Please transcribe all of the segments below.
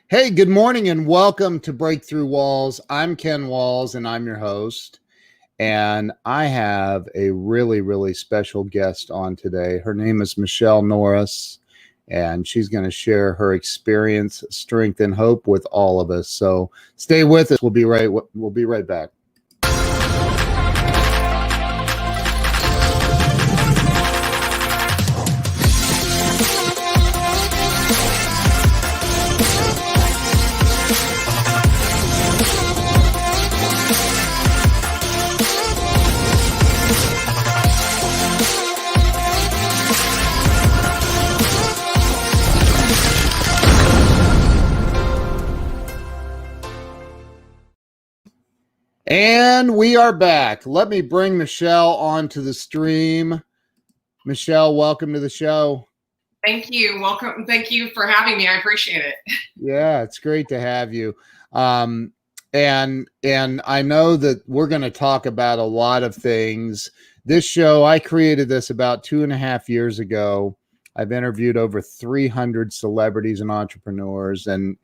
Hey, good morning and welcome to Breakthrough Walls. I'm Ken Walls and I'm your host. And I have a really special guest on today. Her name is Michelle Norris, and she's going to share her experience, strength, and hope with all of us. So stay with us. We'll be right back. And we are back. Let me bring Michelle onto the stream. Michelle, welcome to the show. Thank you. Welcome. Thank you for having me. I appreciate it. Yeah, it's great to have you. And I know that we're going to talk about a lot of things. This show, I created this about 2.5 years ago. I've interviewed over 300 celebrities and entrepreneurs, and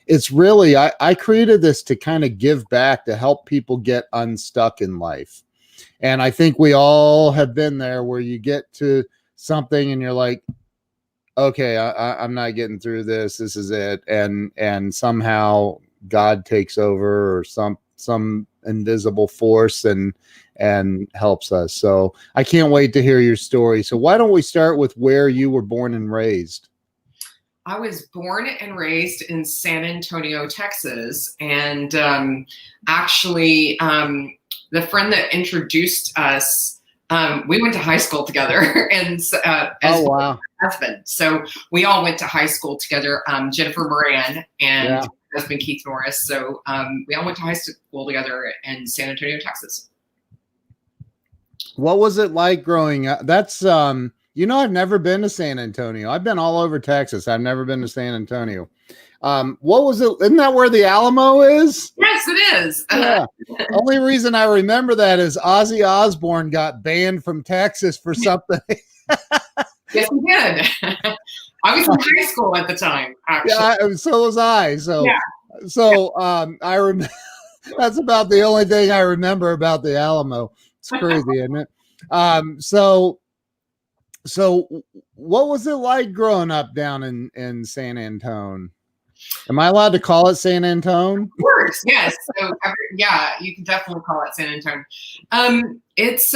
it's really I created this to kind of give back, to help people get unstuck in life. And I think we all have been there, where you get to something and you're like, okay, I'm not getting through this. This is it, and somehow God takes over, or some invisible force and helps us. So I can't wait to hear your story. So why don't we start with where you were born and raised? I was born and raised in San Antonio, Texas. And actually, the friend that introduced us, we went to high school together, and as wow. my husband. So we all went to high school together, Jennifer Moran and husband Keith Norris. So we all went to high school together in San Antonio, Texas. What was it like growing up? That's I've never been to San Antonio. I've been all over Texas. I've never been to San Antonio. What was it? Isn't that where the Alamo is? Yes, it is. Yeah. Only reason I remember that is Ozzy Osbourne got banned from Texas for something. Yes, he did. I was in high school at the time, actually. Yeah, so was I. So I remember. That's about the only thing I remember about the Alamo. It's crazy, isn't it? So what was it like growing up down in San Antone? Am I allowed to call it San Antone? Of course, yes. So yeah, you can definitely call it San Antone. It's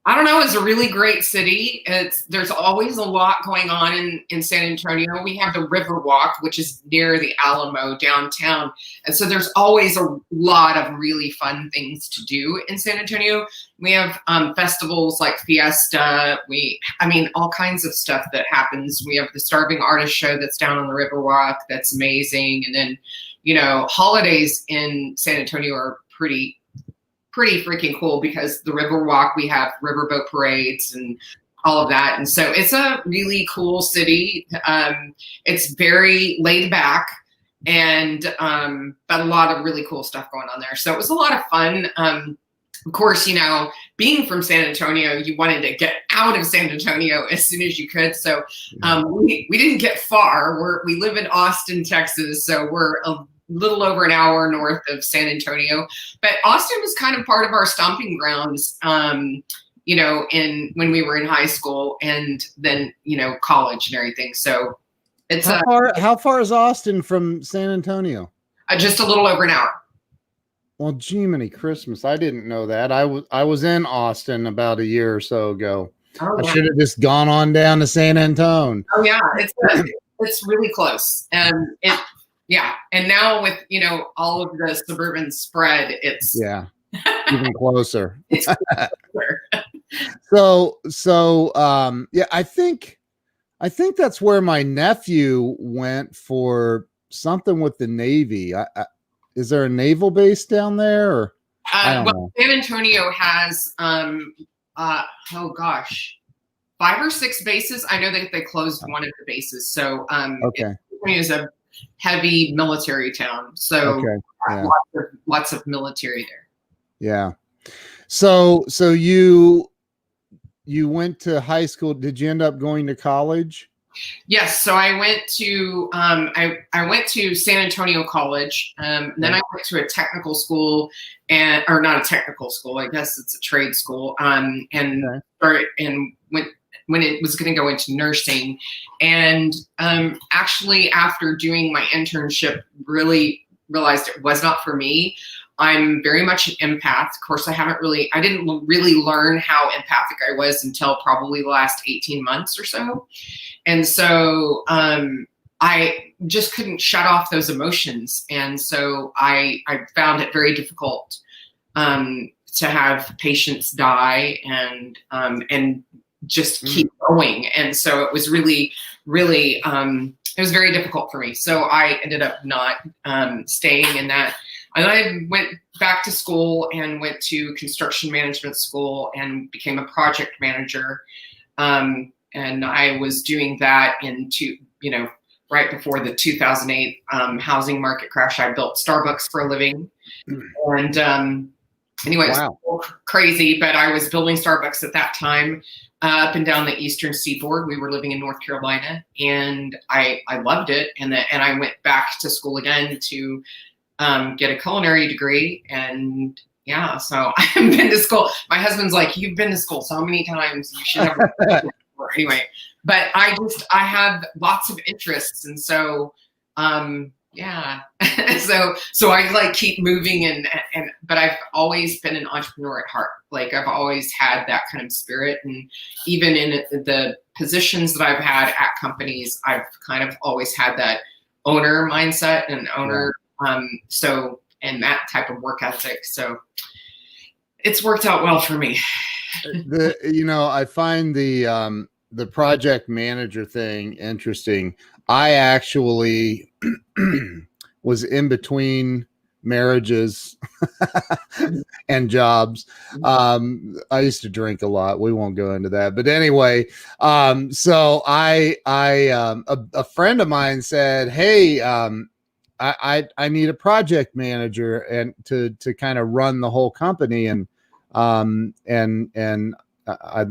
I don't know, it's a really great city. There's always a lot going on in San Antonio. We have the River Walk, which is near the Alamo downtown. And so there's always a lot of really fun things to do in San Antonio. We have festivals like Fiesta. All kinds of stuff that happens. We have the Starving Artist Show that's down on the River Walk. That's amazing. And then, holidays in San Antonio are pretty freaking cool, because the River Walk, we have riverboat parades and all of that. And so it's a really cool city. It's very laid back, and but a lot of really cool stuff going on there. So it was a lot of fun. Of course, being from San Antonio, you wanted to get out of San Antonio as soon as you could. So we didn't get far. We live in Austin, Texas. So we're a little over an hour north of San Antonio, but Austin was kind of part of our stomping grounds, when we were in high school, and then, college and everything. So it's how far is Austin from San Antonio? Just a little over an hour. Well, Jiminy Christmas. I didn't know that. I was in Austin about a year or so ago. Oh, I should have just gone on down to San Antone. Oh yeah. It's really close. And yeah. And now with, all of the suburban spread, it's even closer. It's closer. So I think that's where my nephew went for something with the Navy. Is there a naval base down there? Or San Antonio has 5 or 6 bases. I know that they closed one of the bases. So Antonio is a heavy military town. So lots of military there. Yeah. So you went to high school. Did you end up going to college? Yes, so I went to I went to San Antonio College. Then I went to a technical school, or not a technical school, I guess it's a trade school. And went when it was going to go into nursing, and actually after doing my internship, really realized it was not for me. I'm very much an empath. Of course, I didn't really learn how empathic I was until probably the last 18 months or so. And so I just couldn't shut off those emotions. And so I found it very difficult to have patients die and just keep going. And so it was really, really, it was very difficult for me. So I ended up not staying in that. And I went back to school and went to construction management school and became a project manager. And I was doing that right before the 2008 housing market crash. I built Starbucks for a living. And anyway, it was crazy, but I was building Starbucks at that time up and down the eastern seaboard. We were living in North Carolina, and I loved it. And I went back to school again to get a culinary degree. And yeah, so I've been to school. My husband's like, you've been to school so many times, you should have. Anyway, but I have lots of interests, and so yeah. so I like keep moving and but I've always been an entrepreneur at heart. Like I've always had that kind of spirit, and even in the positions that I've had at companies, I've kind of always had that owner mindset and owner and that type of work ethic. So it's worked out well for me. I find the project manager thing interesting. I actually was in between marriages and jobs. I used to drink a lot. We won't go into that, but anyway, so a friend of mine said, "Hey, I need a project manager and to kind of run the whole company, and I'd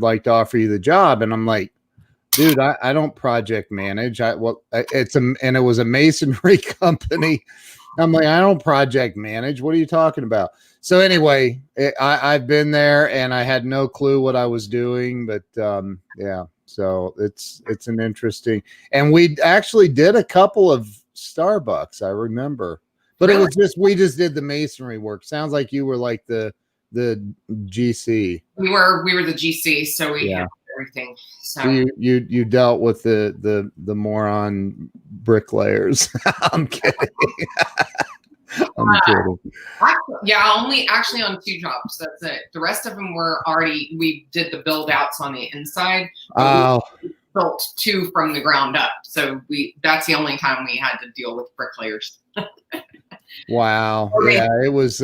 like to offer you the job." And I'm like, dude, I don't project manage. It was a masonry company. I'm like, I don't project manage. What are you talking about? So anyway, I've been there and I had no clue what I was doing, but yeah, so it's an interesting, and we actually did a couple of Starbucks, I remember, but it was just, we just did the masonry work. Sounds like you were like the GC. We were the GC, so we had everything. So you dealt with the moron bricklayers. I'm kidding. I'm kidding. Only actually on 2 jobs. That's it. The rest of them were already, we did the build outs on the inside. We built 2 from the ground up. So that's the only time we had to deal with bricklayers. Wow. Yeah, it was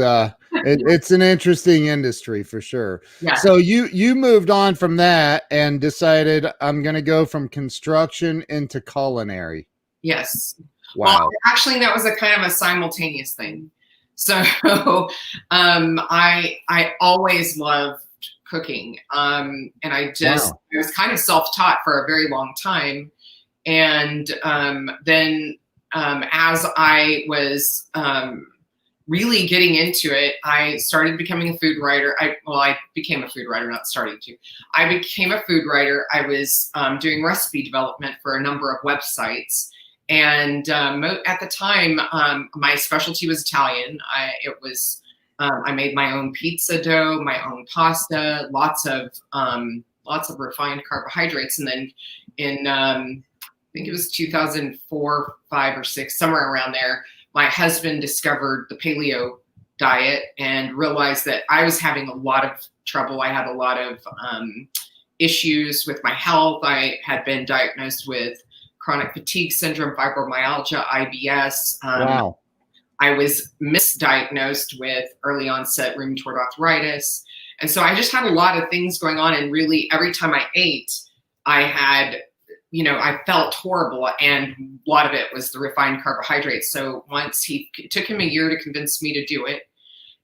it's an interesting industry for sure. Yeah. So you moved on from that and decided, I'm going to go from construction into culinary. Yes. Wow. Well, actually that was a kind of a simultaneous thing. So I always loved cooking. And I was kind of self-taught for a very long time. And then as I was really getting into it, I started becoming a food writer. I became a food writer, not starting to. I became a food writer. I was doing recipe development for a number of websites. And at the time, my specialty was Italian. I made my own pizza dough, my own pasta, lots of refined carbohydrates. And then in I think it was 2004, 5 or 6, somewhere around there, my husband discovered the Paleo Diet and realized that I was having a lot of trouble. I had a lot of issues with my health. I had been diagnosed with chronic fatigue syndrome, fibromyalgia, IBS. Wow. I was misdiagnosed with early onset rheumatoid arthritis. And so I just had a lot of things going on. And really, every time I ate, I felt horrible. And a lot of it was the refined carbohydrates. So it took him a year to convince me to do it.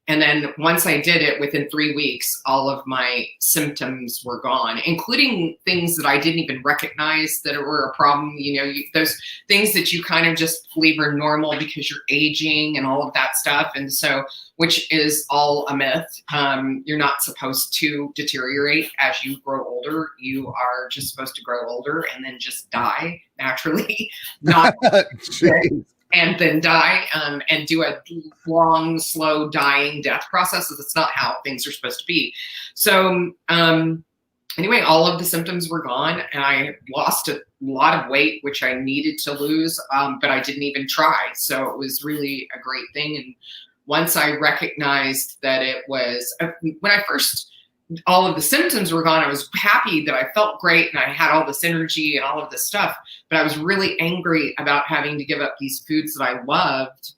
And then once I did it, within 3 weeks, all of my symptoms were gone, including things that I didn't even recognize that were a problem. You know, those things that you kind of just believe are normal because you're aging and all of that stuff. And so, which is all a myth. You're not supposed to deteriorate as you grow older. You are just supposed to grow older and then just die naturally, not and then die, and do a long, slow dying death process. That's not how things are supposed to be. So anyway, all of the symptoms were gone, and I lost a lot of weight, which I needed to lose, but I didn't even try. So it was really a great thing. And once I recognized that it was, when I first, all of the symptoms were gone, I was happy that I felt great and I had all this energy and all of this stuff, but I was really angry about having to give up these foods that I loved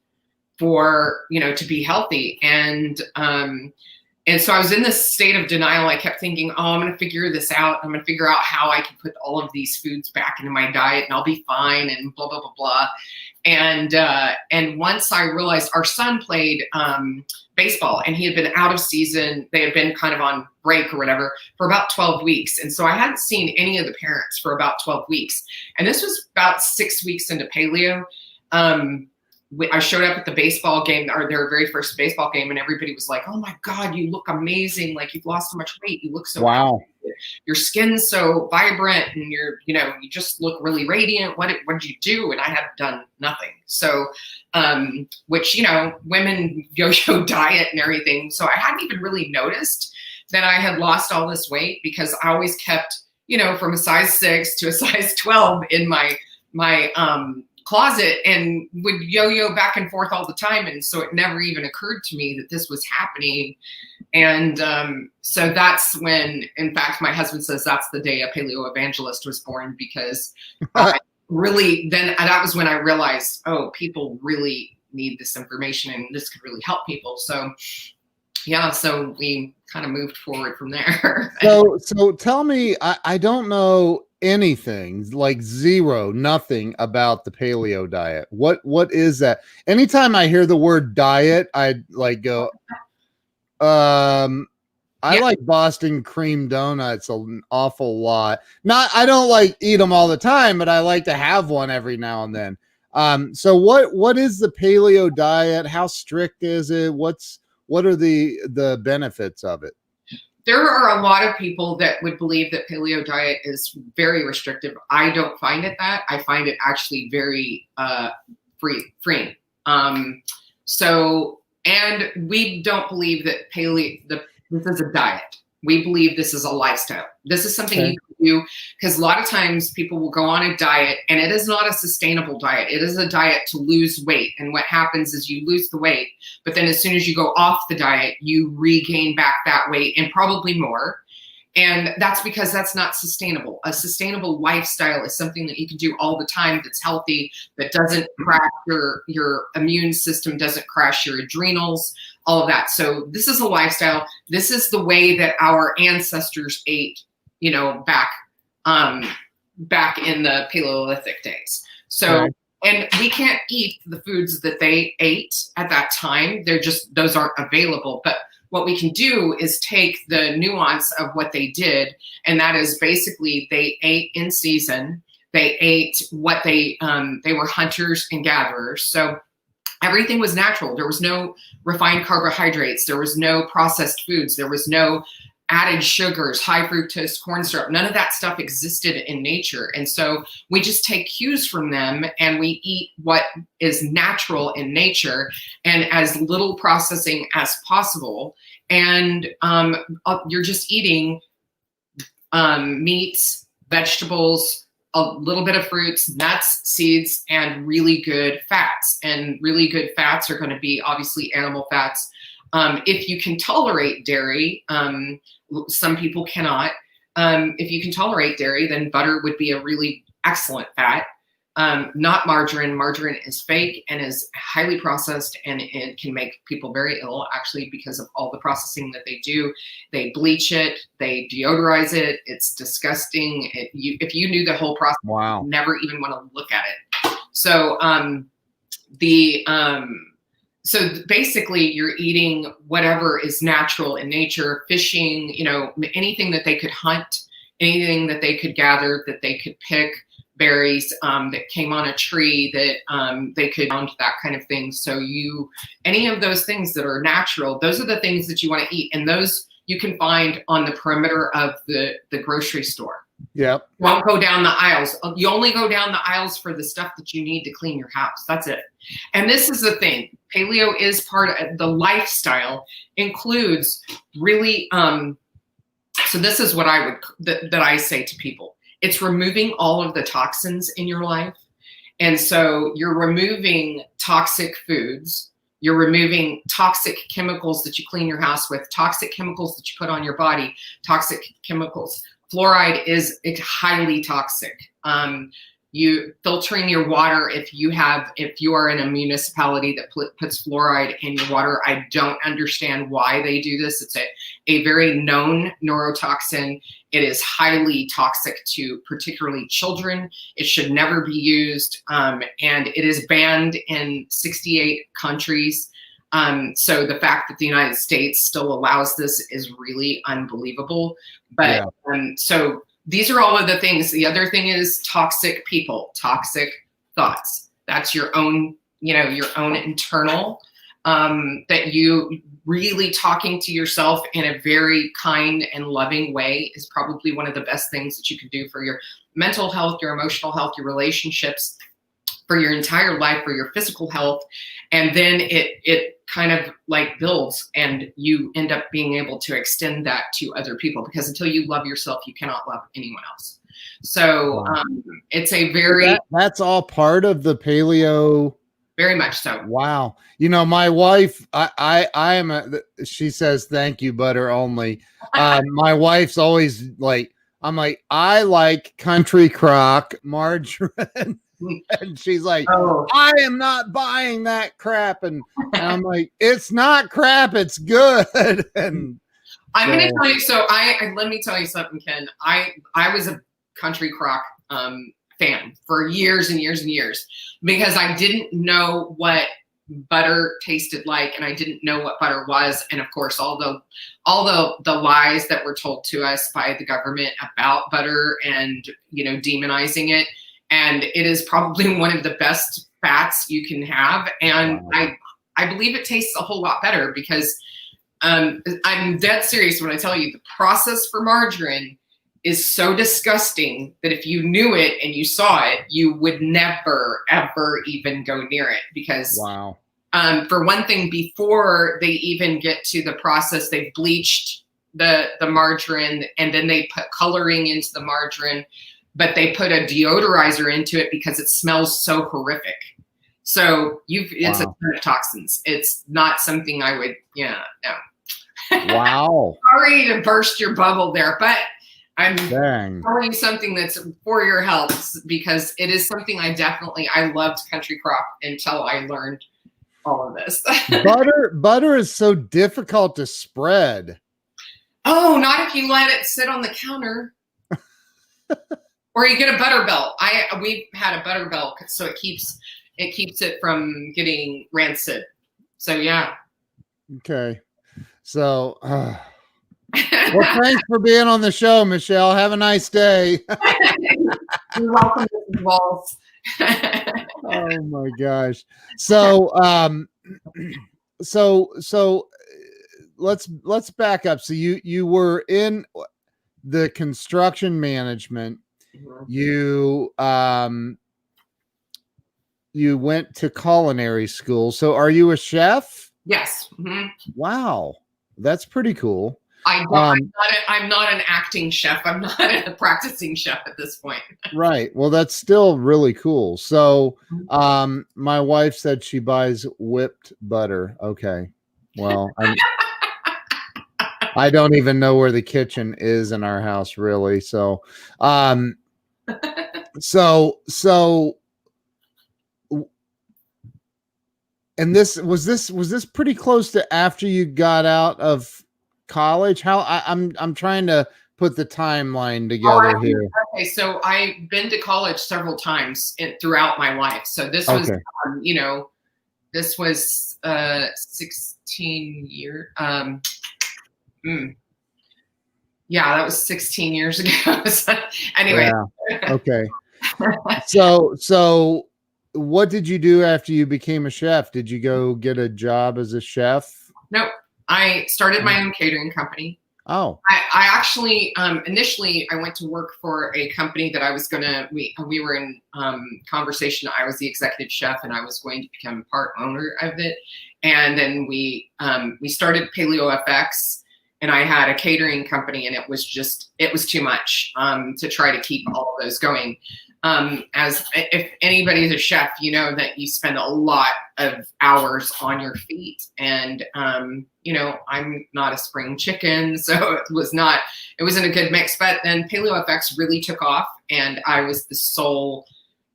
for, you know, to be healthy. And so I was in this state of denial. I kept thinking, oh, I'm going to figure this out. I'm going to figure out how I can put all of these foods back into my diet and I'll be fine and blah, blah, blah, blah. And once I realized, our son played baseball and he had been out of season. They had been kind of on break or whatever for about 12 weeks. And so I hadn't seen any of the parents for about 12 weeks. And this was about 6 weeks into paleo. I showed up at the baseball game, or their very first baseball game, and everybody was like, oh my God, you look amazing. Like, you've lost so much weight. You look so wow. Healthy. Your skin's so vibrant and you're, you know, you just look really radiant. What did you do? And I had done nothing. So, which, you know, women yo-yo diet and everything. So I hadn't even really noticed that I had lost all this weight, because I always kept, you know, from a size 6 to a size 12 in my closet, and would yo-yo back and forth all the time. And so it never even occurred to me that this was happening. And so that's when, in fact, my husband says that's the day a paleo evangelist was born, because really, then that was when I realized, oh, people really need this information and this could really help people. So yeah, so we kind of moved forward from there. So tell me, I don't know anything, like nothing about the paleo diet. What is that? Anytime I hear the word diet, I like go, I like Boston cream donuts an awful lot. I don't like eat them all the time, but I like to have one every now and then. So what is the paleo diet? How strict is it? What are the benefits of it? There are a lot of people that would believe that paleo diet is very restrictive. I don't find it that. I find it actually very freeing. So, and we don't believe that this is a diet. We believe this is a lifestyle. This is something you can do, because a lot of times people will go on a diet and it is not a sustainable diet. It is a diet to lose weight. And what happens is you lose the weight, but then as soon as you go off the diet, you regain back that weight and probably more. And that's because that's not sustainable. A sustainable lifestyle is something that you can do all the time, that's healthy, that doesn't crash your immune system, doesn't crash your adrenals, all of that. So this is a lifestyle. This is the way that our ancestors ate, you know, back in the Paleolithic days. So, and we can't eat the foods that they ate at that time. Those aren't available. But what we can do is take the nuance of what they did, and that is basically they ate in season. They ate what they were hunters and gatherers. So everything was natural. There was no refined carbohydrates. There was no processed foods. There was no added sugars, high fructose corn syrup. None of that stuff existed in nature. And so we just take cues from them and we eat what is natural in nature and as little processing as possible. And you're just eating meats, vegetables, a little bit of fruits, nuts, seeds, and really good fats. And really good fats are going to be obviously animal fats. If you can tolerate dairy, some people cannot. If you can tolerate dairy, then butter would be a really excellent fat. Not margarine. Margarine is fake and is highly processed, and it can make people very ill, actually, because of all the processing that they do. They bleach it, they deodorize it. It's disgusting. If you knew the whole process, wow, you'd never even want to look at it. So So basically you're eating whatever is natural in nature, fishing, you know, anything that they could hunt, anything that they could gather, that they could pick, berries that came on a tree that they could found, that kind of thing. So any of those things that are natural, those are the things that you want to eat. And those you can find on the perimeter of the grocery store. Yep. You won't go down the aisles. You only go down the aisles for the stuff that you need to clean your house. That's it. And this is the thing. Paleo is part of the lifestyle, includes really, so this is what that I say to people. It's removing all of the toxins in your life. And so you're removing toxic foods. You're removing toxic chemicals that you clean your house with, toxic chemicals that you put on your body, toxic chemicals. Fluoride is highly toxic. You filtering your water if you are in a municipality that puts fluoride in your water. I don't understand why they do this. It's a very known neurotoxin. It is highly toxic to particularly children. It should never be used, and it is banned in 68 countries. So the fact that the United States still allows this is really unbelievable. But so these are all of the things. The other thing is toxic people, toxic thoughts. That's your own, your own internal, that you really talking to yourself in a very kind and loving way is probably one of the best things that you can do for your mental health, your emotional health, your relationships, for your entire life, for your physical health. And then it kind of like builds, and you end up being able to extend that to other people, because until you love yourself, you cannot love anyone else. So it's a very... That's all part of the paleo. Very much so. Wow. My wife, she says, thank you, butter only. My wife's always like, I'm like, I like country crock margarine. And she's like, I am not buying that crap. And I'm like, it's not crap, it's good. And I'm going to tell you, so let me tell you something, Ken. I was a country crock fan for years and years and years, because I didn't know what butter tasted like, and I didn't know what butter was. And of course, all the lies that were told to us by the government about butter and, demonizing it. And it is probably one of the best fats you can have. And I believe it tastes a whole lot better, because I'm dead serious when I tell you the process for margarine is so disgusting that if you knew it and you saw it, you would never, ever even go near it. Because for one thing, before they even get to the process, they've bleached the margarine, and then they put coloring into the margarine. But they put a deodorizer into it because it smells so horrific. So it's a ton of toxins. It's not something I would, no. Wow. Sorry to burst your bubble there, but I'm telling you something that's for your health, because it is something I loved country crock until I learned all of this. Butter is so difficult to spread. Oh, not if you let it sit on the counter. Or you get a butter belt. We've had a butter belt, so it keeps it from getting rancid. So yeah. Okay. So well, thanks for being on the show, Michelle. Have a nice day. You're welcome, Mrs. Walls. Oh my gosh. So so let's back up. So you were in the construction management. You went to culinary school. So are you a chef? Yes. Mm-hmm. Wow. That's pretty cool. I'm not an acting chef. I'm not a practicing chef at this point. Right. Well, that's still really cool. So my wife said she buys whipped butter. Okay. Well, I don't even know where the kitchen is in our house, really. So, and this was pretty close to after you got out of college? I'm trying to put the timeline together here. Okay, so I've been to college several times throughout my life. So this was, This was 16 years. Yeah, that was 16 years ago. So, anyway. Yeah. Okay. So what did you do after you became a chef? Did you go get a job as a chef? Nope. I started my own catering company. Oh. I actually, initially, I went to work for a company that I was we were in conversation. I was the executive chef and I was going to become part owner of it. And then we started Paleo Fx, and I had a catering company, and it was too much to try to keep all of those going. As if anybody's a chef, you know that you spend a lot of hours on your feet, and you know, I'm not a spring chicken, so it wasn't a good mix. But then Paleo Fx really took off, and I was the sole.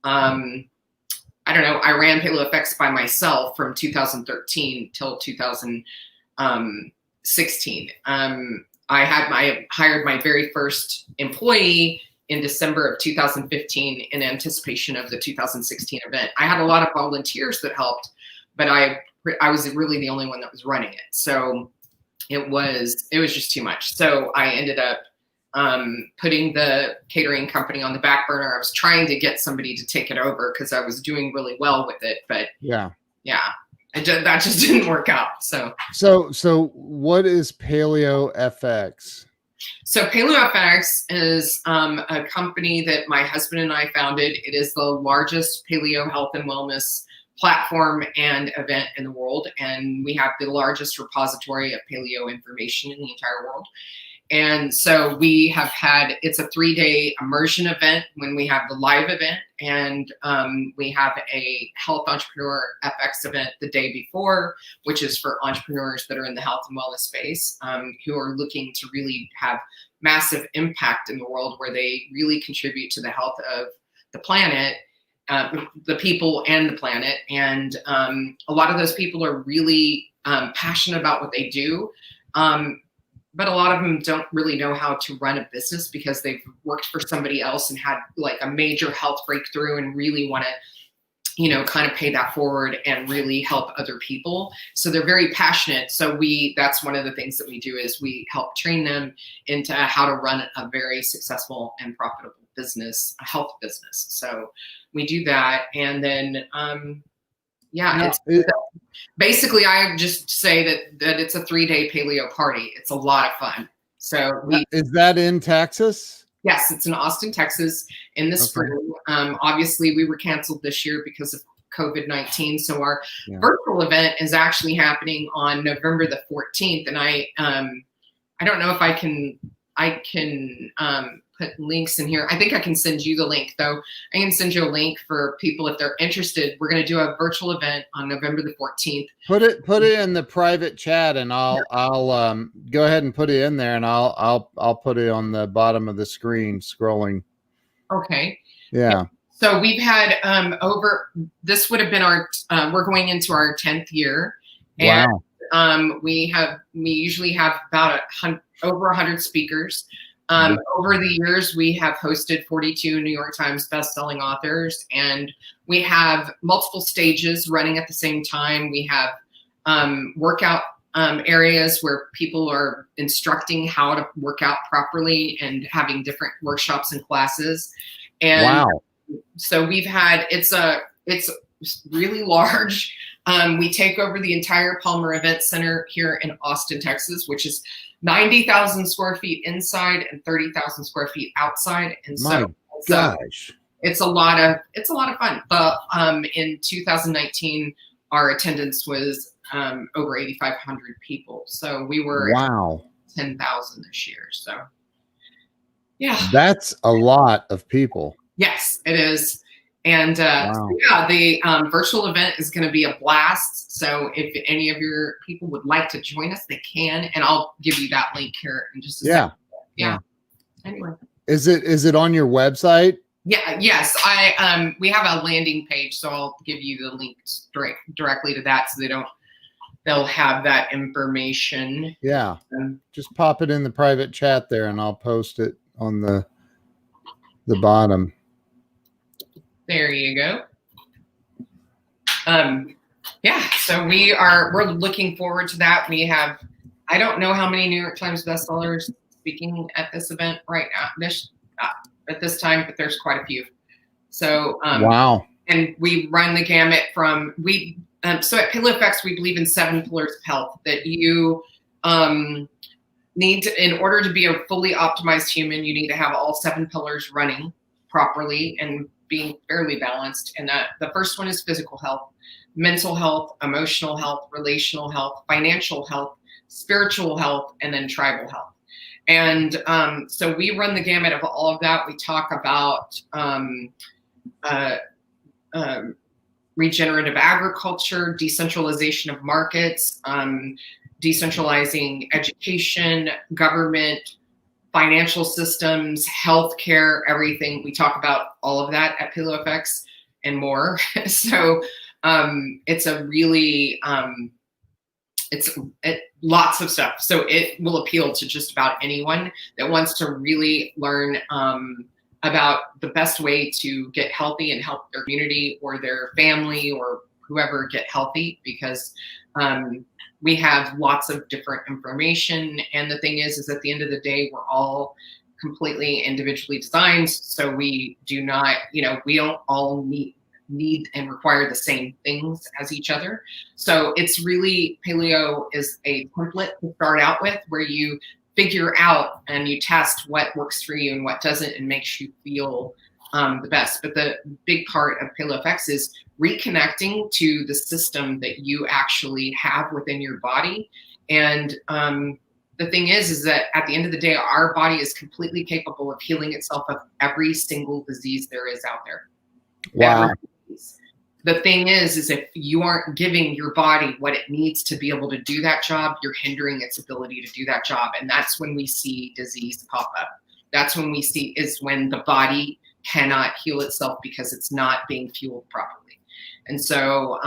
I don't know. I ran Paleo Fx by myself from 2013 till 2016. I hired my very first employee in December of 2015 in anticipation of the 2016 event. I had a lot of volunteers that helped, but I was really the only one that was running it. So it was just too much. So I ended up putting the catering company on the back burner. I was trying to get somebody to take it over because I was doing really well with it, but that just didn't work out. So what is Paleo Fx? So Paleo Fx is a company that my husband and I founded. It is the largest paleo health and wellness platform and event in the world. And we have the largest repository of paleo information in the entire world. And so we have it's a 3-day immersion event when we have the live event, and we have a Health Entrepreneur FX event the day before, which is for entrepreneurs that are in the health and wellness space, who are looking to really have massive impact in the world, where they really contribute to the health of the planet, the people and the planet. And a lot of those people are really passionate about what they do. But a lot of them don't really know how to run a business because they've worked for somebody else and had like a major health breakthrough and really want to, you know, kind of pay that forward and really help other people. So they're very passionate. So that's one of the things that we do is we help train them into how to run a very successful and profitable business, a health business. So we do that. And then, basically, I just say that it's a 3-day paleo party. It's a lot of fun. So is that in Texas? Yes, it's in Austin, Texas in the spring. Obviously, we were canceled this year because of COVID-19. So our virtual event is actually happening on November the 14th. And I don't know if I can put links in here. I think I can send you the link, though. I can send you a link for people if they're interested. We're going to do a virtual event on November the 14th. Put it in the private chat, and I'll go ahead and put it in there, and I'll put it on the bottom of the screen scrolling. Okay. Yeah. So we've had this would have been we're going into our 10th year. And, wow. We usually have about over 100 speakers. Over the years, we have hosted 42 New York Times bestselling authors, and we have multiple stages running at the same time. We have workout areas where people are instructing how to work out properly and having different workshops and classes. And so we've had, it's really large. We take over the entire Palmer Event Center here in Austin, Texas, which is 90,000 square feet inside and 30,000 square feet outside. And so it's a lot of fun. But in 2019, our attendance was over 8,500 people. So we were 10,000 this year. So yeah, that's a lot of people. Yes, it is. And the virtual event is going to be a blast. So if any of your people would like to join us, they can. And I'll give you that link here in just a second. Yeah. Anyway. Is it on your website? Yeah. Yes. We have a landing page, so I'll give you the link directly to that, so they'll have that information. Yeah. Just pop it in the private chat there, and I'll post it on the bottom. There you go. Yeah, so we're looking forward to that. We have, I don't know how many New York Times bestsellers speaking at this event right now, at this time, but there's quite a few. So, Wow. And we run the gamut from, so at Paleo Fx, we believe in 7 pillars of health that you need to, in order to be a fully optimized human, you need to have all 7 pillars running properly and being fairly balanced. And that the first one is physical health, mental health, emotional health, relational health, financial health, spiritual health, and then tribal health. And so we run the gamut of all of that. We talk about regenerative agriculture, decentralization of markets, decentralizing education, government, financial systems, healthcare, everything. We talk about all of that at Paleo Fx and more. So it's a really, it's lots of stuff. So it will appeal to just about anyone that wants to really learn about the best way to get healthy and help their community or their family or whoever get healthy, because we have lots of different information. And the thing is at the end of the day, we're all completely individually designed. So we do not, we don't all need and require the same things as each other. So it's really, paleo is a template to start out with, where you figure out and you test what works for you and what doesn't and makes you feel the best. But the big part of Paleo Fx is reconnecting to the system that you actually have within your body. And the thing is that at the end of the day, our body is completely capable of healing itself of every single disease there is out there. Wow. The thing is if you aren't giving your body what it needs to be able to do that job, you're hindering its ability to do that job. And that's when we see disease pop up. That's when we see is when the body cannot heal itself because it's not being fueled properly. And so,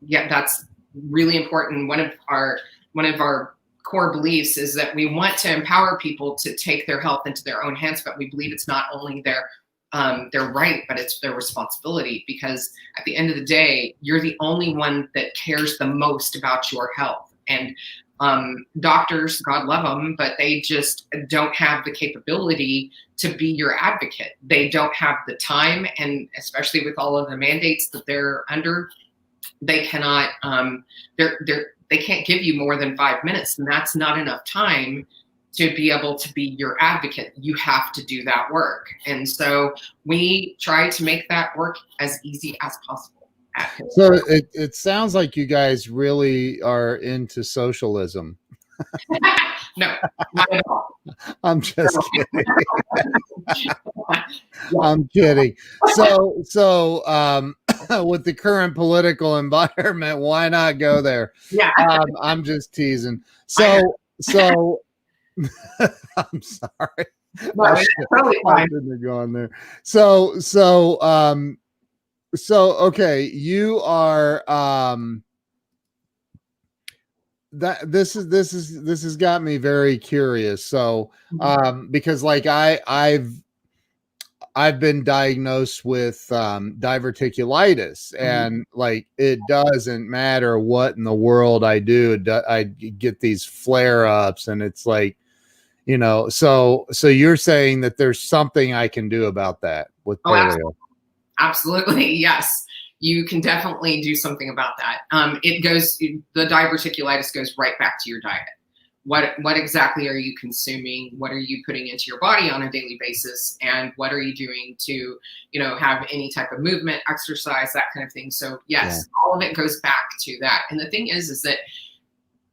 yeah, that's really important. One of our core beliefs is that we want to empower people to take their health into their own hands, but we believe it's not only their right, but it's their responsibility, because at the end of the day, you're the only one that cares the most about your health. And doctors, God love them, but they just don't have the capability to be your advocate. They don't have the time, and especially with all of the mandates that they're under, they cannot. They can't give you more than 5 minutes, and that's not enough time to be able to be your advocate. You have to do that work. And so we try to make that work as easy as possible. So it sounds like you guys really are into socialism. No, not at all. I'm just kidding. I'm kidding. So with the current political environment, why not go there? Yeah. I'm just teasing. So I'm sorry. No, it's totally fine. I shouldn't have gone there. So okay, you are that this has got me very curious. So because like I've been diagnosed with diverticulitis, and like it doesn't matter what in the world I do, I get these flare-ups, and it's like, so you're saying that there's something I can do about that with paleo? Absolutely, yes. You can definitely do something about that. The diverticulitis goes right back to your diet. What exactly are you consuming? What are you putting into your body on a daily basis? And what are you doing to, have any type of movement, exercise, that kind of thing? So yes, all of it goes back to that. And the thing is that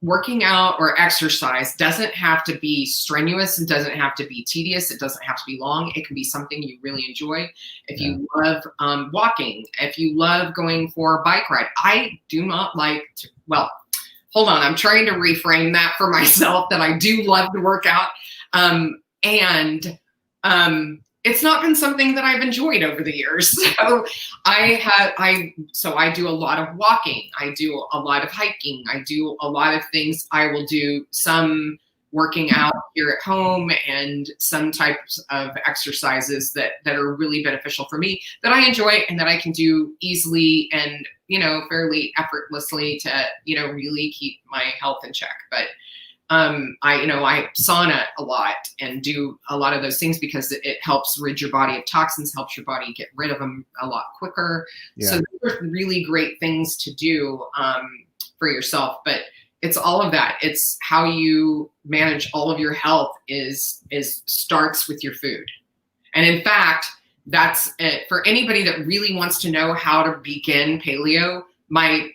working out or exercise doesn't have to be strenuous. It doesn't have to be tedious. It doesn't have to be long. It can be something you really enjoy. If you love walking, if you love going for a bike ride, I do not like to, hold on, I'm trying to reframe that for myself, that I do love to work out. It's not been something that I've enjoyed over the years. So I do a lot of walking. I do a lot of hiking. I do a lot of things. I will do some working out here at home and some types of exercises that are really beneficial for me, that I enjoy and that I can do easily and, fairly effortlessly to, really keep my health in check. But I sauna a lot and do a lot of those things because it helps rid your body of toxins, helps your body get rid of them a lot quicker. Yeah. So those are really great things to do for yourself. But it's all of that. It's how you manage all of your health is starts with your food. And in fact, that's it. For anybody that really wants to know how to begin paleo, my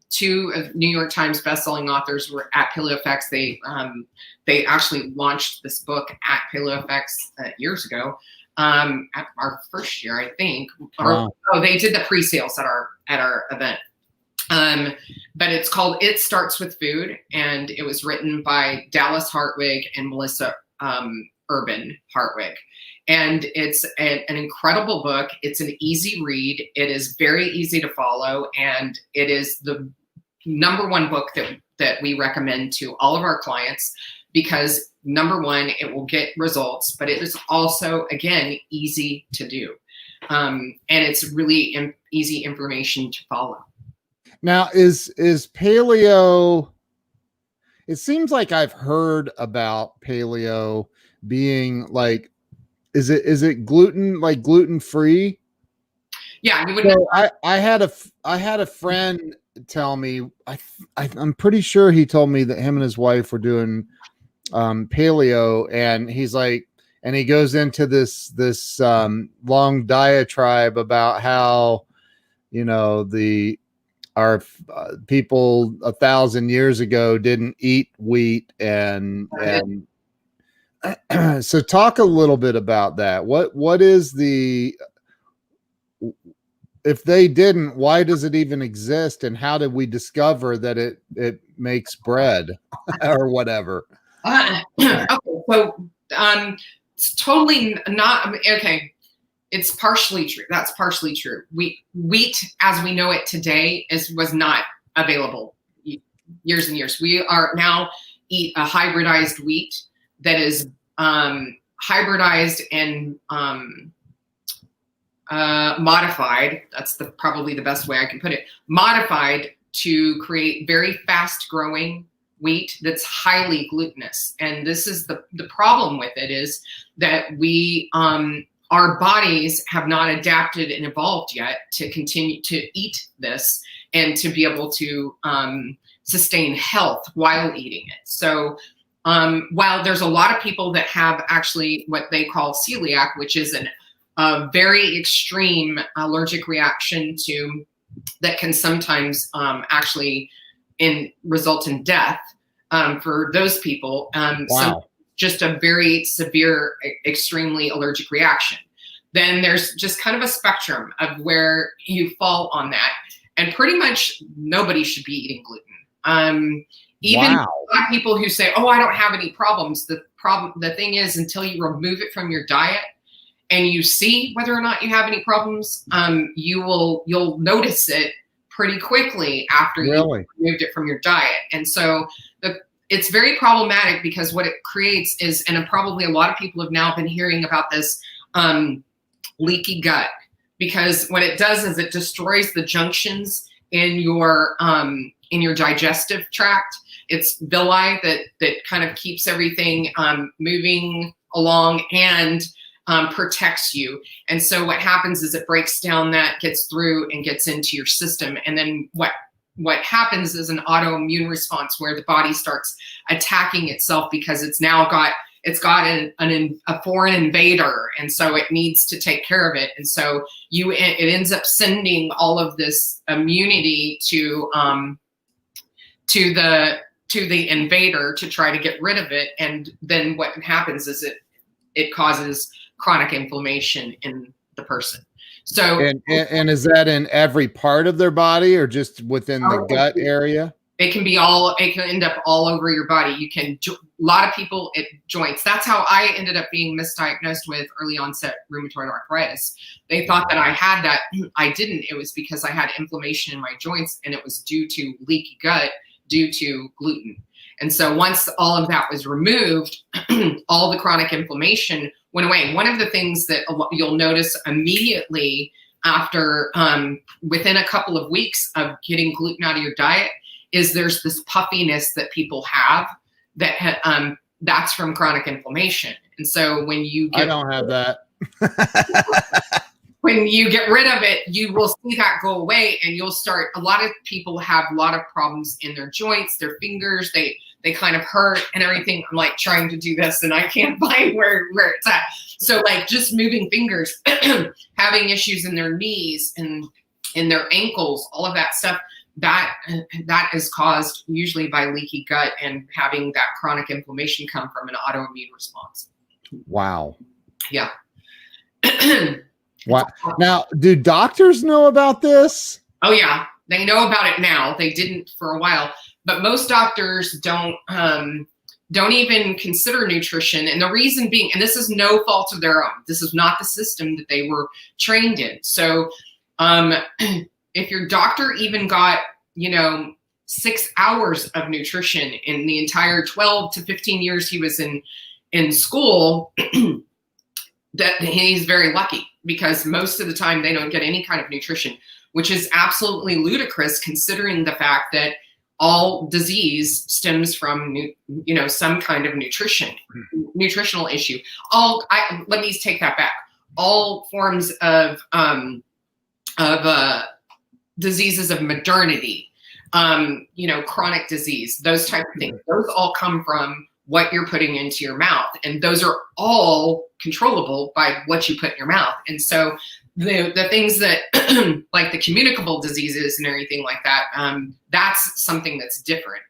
two of New York Times bestselling authors were at Paleo Fx. They actually launched this book at Paleo Fx years ago, at our first year, I think. Wow. They did the pre-sales at our event. But it's called It Starts with Food, and it was written by Dallas Hartwig and Melissa Urban Hartwig. And it's an incredible book. It's an easy read. It is very easy to follow. And it is the number one book that we recommend to all of our clients because, number one, it will get results, but it is also, again, easy to do. And it's really easy information to follow. Now, is paleo, it seems like I've heard about paleo being like, is it gluten free? Yeah, you would. So I had a friend tell me, I'm pretty sure he told me that him and his wife were doing paleo, and he's like, and he goes into this long diatribe about how, our people 1,000 years ago didn't eat wheat and so talk a little bit about that. What is if they didn't, why does it even exist, and how did we discover that it makes bread or whatever? Okay, so it's totally not okay. It's partially true. That's partially true. Wheat, as we know it today, was not available years and years. We are now eat a hybridized wheat that is hybridized and modified. That's probably the best way I can put it. Modified to create very fast growing wheat that's highly glutinous. And this is the problem with it is that we our bodies have not adapted and evolved yet to continue to eat this and to be able to sustain health while eating it. So while there's a lot of people that have actually what they call celiac, which is a very extreme allergic reaction that can sometimes actually result in death for those people. Wow. Just a very severe, extremely allergic reaction. Then there's just kind of a spectrum of where you fall on that. And pretty much nobody should be eating gluten. Even a lot of people who say, oh, I don't have any problems. The thing is, until you remove it from your diet and you see whether or not you have any problems, you'll notice it pretty quickly after you removed it from your diet. And so it's very problematic because what it creates is, and probably a lot of people have now been hearing about this, leaky gut, because what it does is it destroys the junctions in your digestive tract. It's villi that kind of keeps everything moving along and protects you. And so what happens is it breaks down that, gets through and gets into your system. And then what happens is an autoimmune response where the body starts attacking itself because it's now got a foreign invader, and so it needs to take care of it. And so it ends up sending all of this immunity to the invader to try to get rid of it. And then what happens is it causes chronic inflammation in the person. So and is that in every part of their body or just within the gut area? It can end up all over your body. A lot of people, joints. That's how I ended up being misdiagnosed with early onset rheumatoid arthritis. They thought that I had that. I didn't. It was because I had inflammation in my joints, and it was due to leaky gut, due to gluten. And so once all of that was removed, all the chronic inflammation went away. One of the things that you'll notice immediately after within a couple of weeks of getting gluten out of your diet is there's this puffiness that people have that that's from chronic inflammation. And so when you I don't have that. When you get rid of it, you will see that go away, and you'll start. A lot of people have a lot of problems in their joints, their fingers. They kind of hurt and everything. I'm like trying to do this, and I can't find where it's at. So like just moving fingers, having issues in their knees and in their ankles, all of that stuff. That is caused usually by leaky gut and having that chronic inflammation come from an autoimmune response. Wow. Yeah. Wow. Now, do doctors know about this? Oh yeah, they know about it now. They didn't for a while, but most doctors don't even consider nutrition. And the reason being, and this is no fault of their own. This is not the system that they were trained in. So, if your doctor even got, 6 hours of nutrition in the entire 12 to 15 years he was in school, that he's very lucky, because most of the time they don't get any kind of nutrition, which is absolutely ludicrous considering the fact that all disease stems from, some kind of nutritional issue. Let me take that back. All forms of diseases of modernity, chronic disease, those type of things, those all come from what you're putting into your mouth. And those are all controllable by what you put in your mouth. And so the things that like the communicable diseases and everything like that, that's something that's different.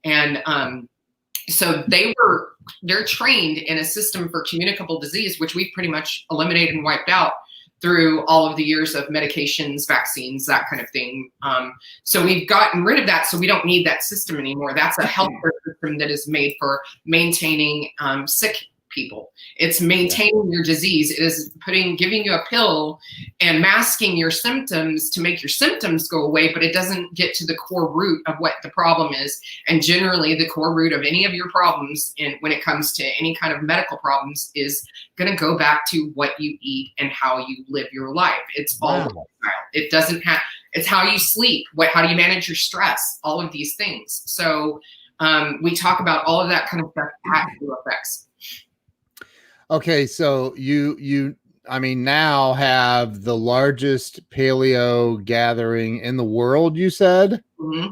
And so they're trained in a system for communicable disease, which we've pretty much eliminated and wiped out through all of the years of medications, vaccines, that kind of thing. So we've gotten rid of that, so we don't need that system anymore. That's a healthcare system that is made for maintaining sick people. It's maintaining your disease. It is giving you a pill and masking your symptoms to make your symptoms go away, but it doesn't get to the core root of what the problem is. And generally the core root of any of your problems, when it comes to any kind of medical problems, is going to go back to what you eat and how you live your life. It's all lifestyle. It doesn't have, it's how you sleep, how do you manage your stress, all of these things. So we talk about all of that kind of stuff at Paleo Fx. Okay, so you now have the largest paleo gathering in the world, you said? Mm-hmm.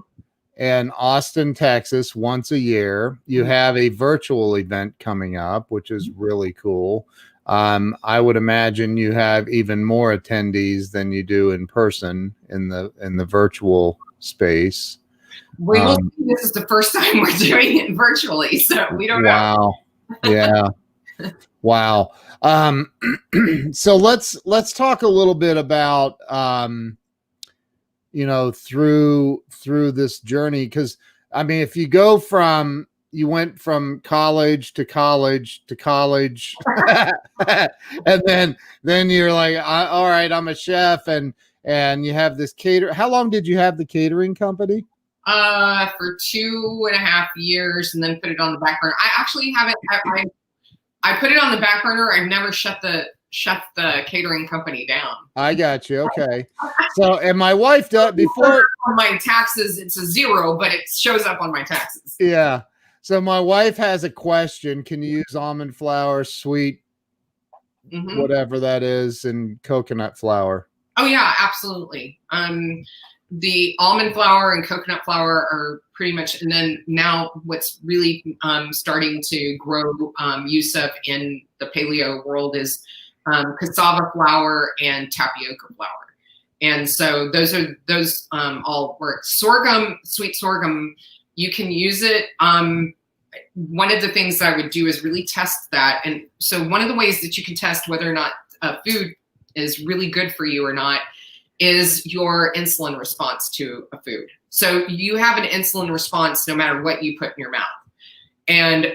In Austin, Texas, once a year. You have a virtual event coming up, which is really cool. I would imagine you have even more attendees than you do in person in the virtual space. We will see. This is the first time we're doing it virtually, so we don't know. Wow. Yeah. Wow. So let's talk a little bit about through this journey, because if you went from college to college to college and then you're like, all right, I'm a chef, and you have this how long did you have the catering company? For 2.5 years, and then put it on the back burner. I actually haven't. I put it on the back burner. I've never shut the catering company down. I got you. Okay. So, and my wife does before on my taxes, it's a 0, but it shows up on my taxes. Yeah. So my wife has a question. Can you use almond flour, sweet, whatever that is, and coconut flour? Oh yeah, absolutely. The almond flour and coconut flour are pretty much, and then now what's really starting to grow use of in the paleo world is cassava flour and tapioca flour. And so those all work. Sorghum, sweet sorghum, you can use it. One of the things that I would do is really test that. And so one of the ways that you can test whether or not food is really good for you or not is your insulin response to a food. So you have an insulin response no matter what you put in your mouth. And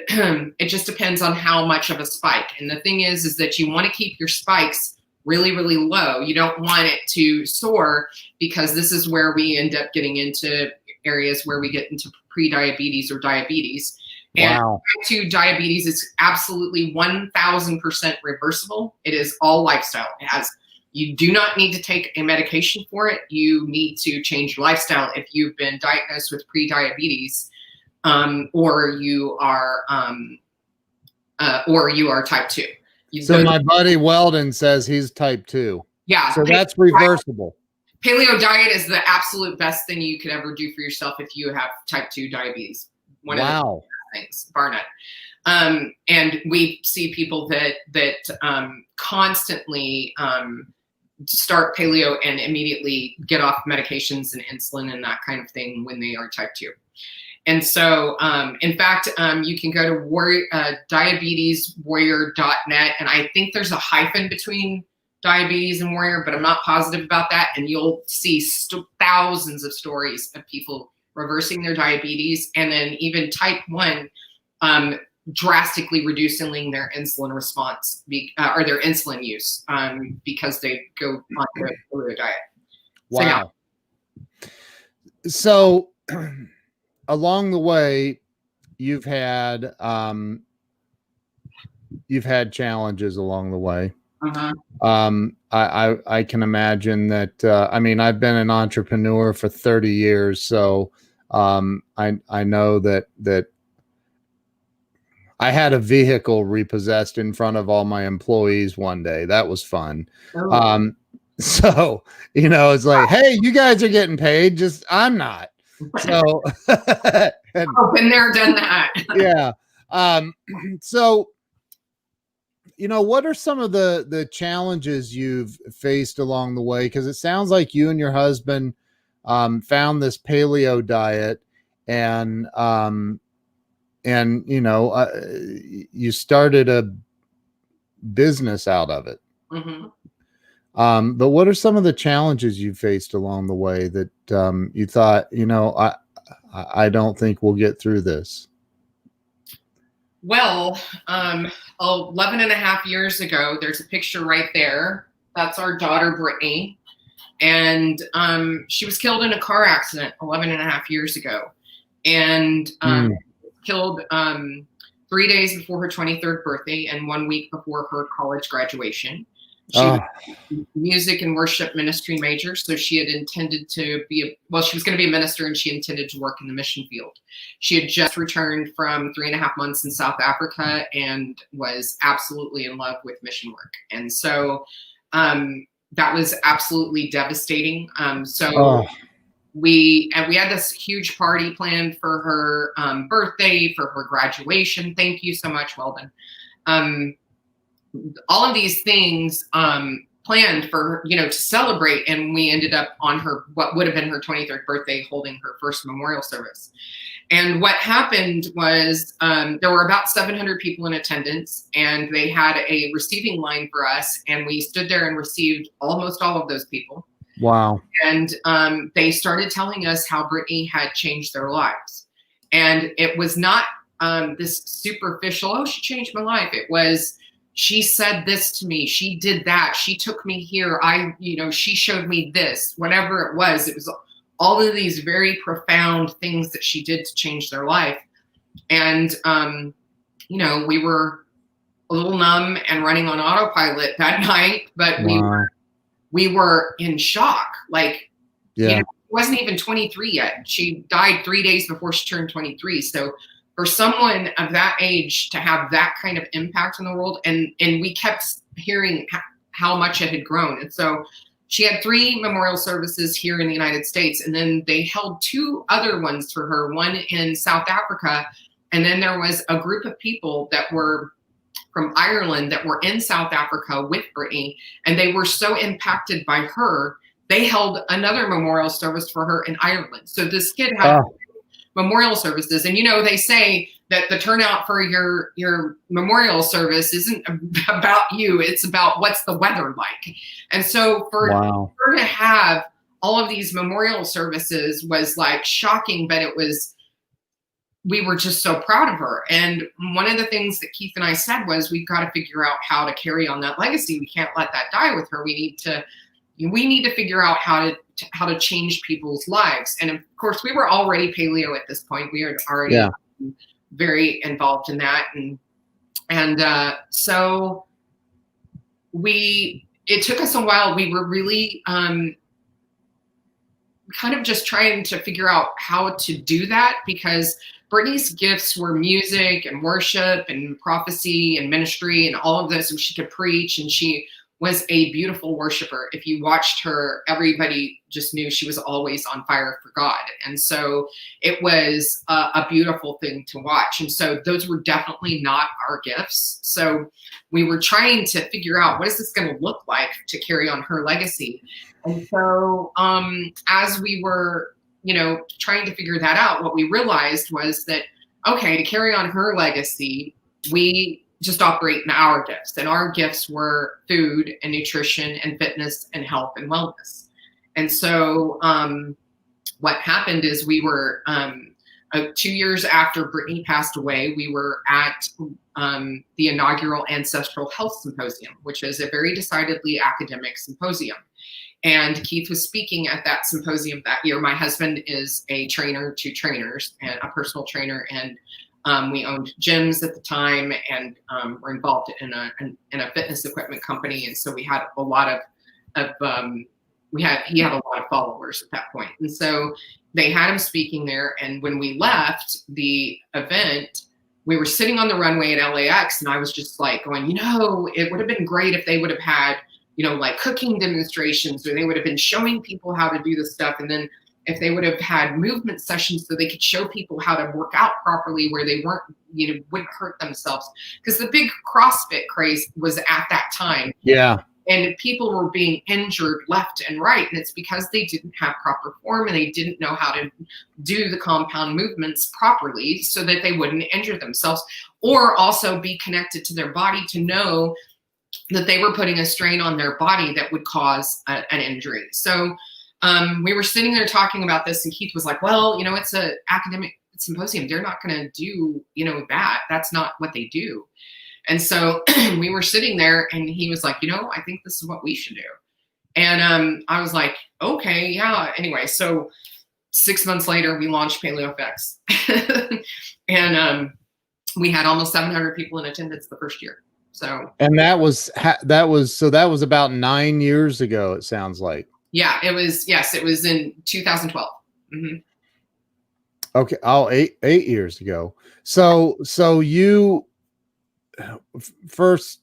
it just depends on how much of a spike. And the thing is that you want to keep your spikes really, really low. You don't want it to soar, because this is where we end up getting into areas where we get into pre-diabetes or diabetes. And wow. Type 2 diabetes is absolutely 1000% reversible. It is all lifestyle. It has You do not need to take a medication for it. You need to change your lifestyle if you've been diagnosed with pre-diabetes, or you are type 2. So my buddy Weldon says he's type 2. Yeah. So that's reversible. Paleo diet is the absolute best thing you could ever do for yourself if you have type 2 diabetes. One of the things, bar none. And we see people that constantly start paleo and immediately get off medications and insulin and that kind of thing when they are type 2. And so, in fact, you can go to diabeteswarrior.net, and I think there's a hyphen between diabetes and warrior, but I'm not positive about that. And you'll see thousands of stories of people reversing their diabetes, and then even type 1 drastically reducing their insulin response or their insulin use because they go on the paleo diet. Wow. So along the way, you've had challenges along the way. I can imagine that. I mean, I've been an entrepreneur for 30 years, so I know that I had a vehicle repossessed in front of all my employees one day. That was fun. Oh. So, you know, it's like, hey, you guys are getting paid, just I'm not. So I've been there, done that. Yeah. So, you know, what are some of the challenges you've faced along the way? Because it sounds like you and your husband found this paleo diet, and you know, you started a business out of it. But what are some of the challenges you faced along the way that you thought, you know, I don't think we'll get through this? Well, 11 and a half years ago, there's a picture right there. That's our daughter, Brittany. And she was killed in a car accident 11 and a half years ago. And killed 3 days before her 23rd birthday and 1 week before her college graduation. She was a music and worship ministry major, so she had intended to be she was going to be a minister, and she intended to work in the mission field. She had just returned from 3.5 months in South Africa and was absolutely in love with mission work. And so that was absolutely devastating. We had this huge party planned for her birthday, for her graduation. Thank you so much, Weldon. All of these things planned for her, you know, to celebrate, and we ended up on her what would have been her 23rd birthday holding her first memorial service. And what happened was there were about 700 people in attendance, and they had a receiving line for us, and we stood there and received almost all of those people. Wow. And they started telling us how Brittany had changed their lives. And it was not this superficial, oh, she changed my life. It was, she said this to me, she did that, she took me here, she showed me this, whatever it was all of these very profound things that she did to change their life. And, we were a little numb and running on autopilot that night, but we were in shock. Like, it wasn't even 23 yet. She died 3 days before she turned 23. So for someone of that age to have that kind of impact in the world, and we kept hearing how much it had grown. And so she had 3 memorial services here in the United States, and then they held 2 other ones for her, one in South Africa. And then there was a group of people that were from Ireland that were in South Africa with Brittany, and they were so impacted by her, they held another memorial service for her in Ireland. So this kid had memorial services. And, they say that the turnout for your memorial service isn't about you. It's about what's the weather like. And so for her to have all of these memorial services was like shocking, but we were just so proud of her. And one of the things that Keith and I said was, we've got to figure out how to carry on that legacy. We can't let that die with her. We need to figure out how to change people's lives. And of course, we were already paleo at this point. We were already very involved in that. And so we it took us a while. We were really kind of just trying to figure out how to do that, because Brittany's gifts were music and worship and prophecy and ministry and all of this. And she could preach, and she was a beautiful worshiper. If you watched her, everybody just knew she was always on fire for God. And so it was a beautiful thing to watch. And so those were definitely not our gifts. So we were trying to figure out, what is this going to look like to carry on her legacy? And so as we were, trying to figure that out, what we realized was that, okay, to carry on her legacy, we just operate in our gifts, and our gifts were food and nutrition and fitness and health and wellness. And so what happened is we were 2 years after Brittany passed away, we were at the inaugural Ancestral Health Symposium, which is a very decidedly academic symposium. And Keith was speaking at that symposium that year. My husband is a trainer to trainers and a personal trainer, and we owned gyms at the time, and were involved in a fitness equipment company. And so we had a lot of he had a lot of followers at that point. And so they had him speaking there. And when we left the event, we were sitting on the runway at LAX, and I was just like going, it would have been great if they would have had, like cooking demonstrations, or they would have been showing people how to do this stuff. And then if they would have had movement sessions so they could show people how to work out properly, where they weren't, wouldn't hurt themselves. Because the big CrossFit craze was at that time. Yeah. And people were being injured left and right. And it's because they didn't have proper form, and they didn't know how to do the compound movements properly so that they wouldn't injure themselves, or also be connected to their body to know that they were putting a strain on their body that would cause an injury. So we were sitting there talking about this, and Keith was like, well, it's an academic symposium. They're not going to do, that. That's not what they do. And so we were sitting there, and he was like, I think this is what we should do. And I was like, okay, yeah. Anyway, so 6 months later, we launched Paleo Fx. And we had almost 700 people in attendance the first year. So, and that was about 9 years ago, it sounds like. Yeah, it was. Yes, it was in 2012. Mm-hmm. Okay. Oh, eight years ago. So you first,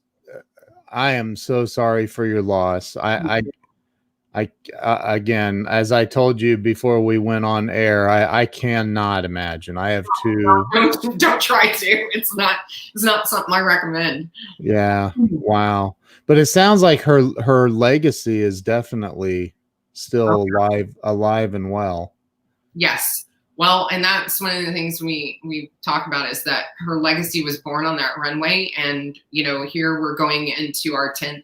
I am so sorry for your loss. I again, as I told you before we went on air, I cannot imagine. I have two. Don't try to. It's not something I recommend. Yeah. Wow. But it sounds like her legacy is definitely still alive and well. Yes. Well, and that's one of the things we talk about, is that her legacy was born on that runway. And, here we're going into our 10th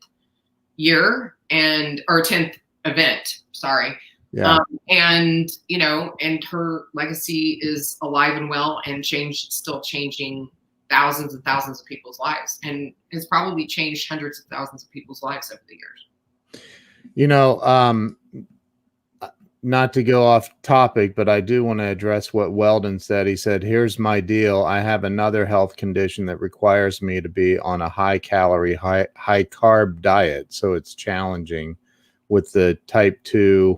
year, and our 10th event, sorry. Yeah. And her legacy is alive and well, and still changing thousands and thousands of people's lives, and has probably changed hundreds of thousands of people's lives over the years. Not to go off topic, but I do want to address what Weldon said. He said, here's my deal. I have another health condition that requires me to be on a high calorie, high carb diet. So it's challenging with the type 2.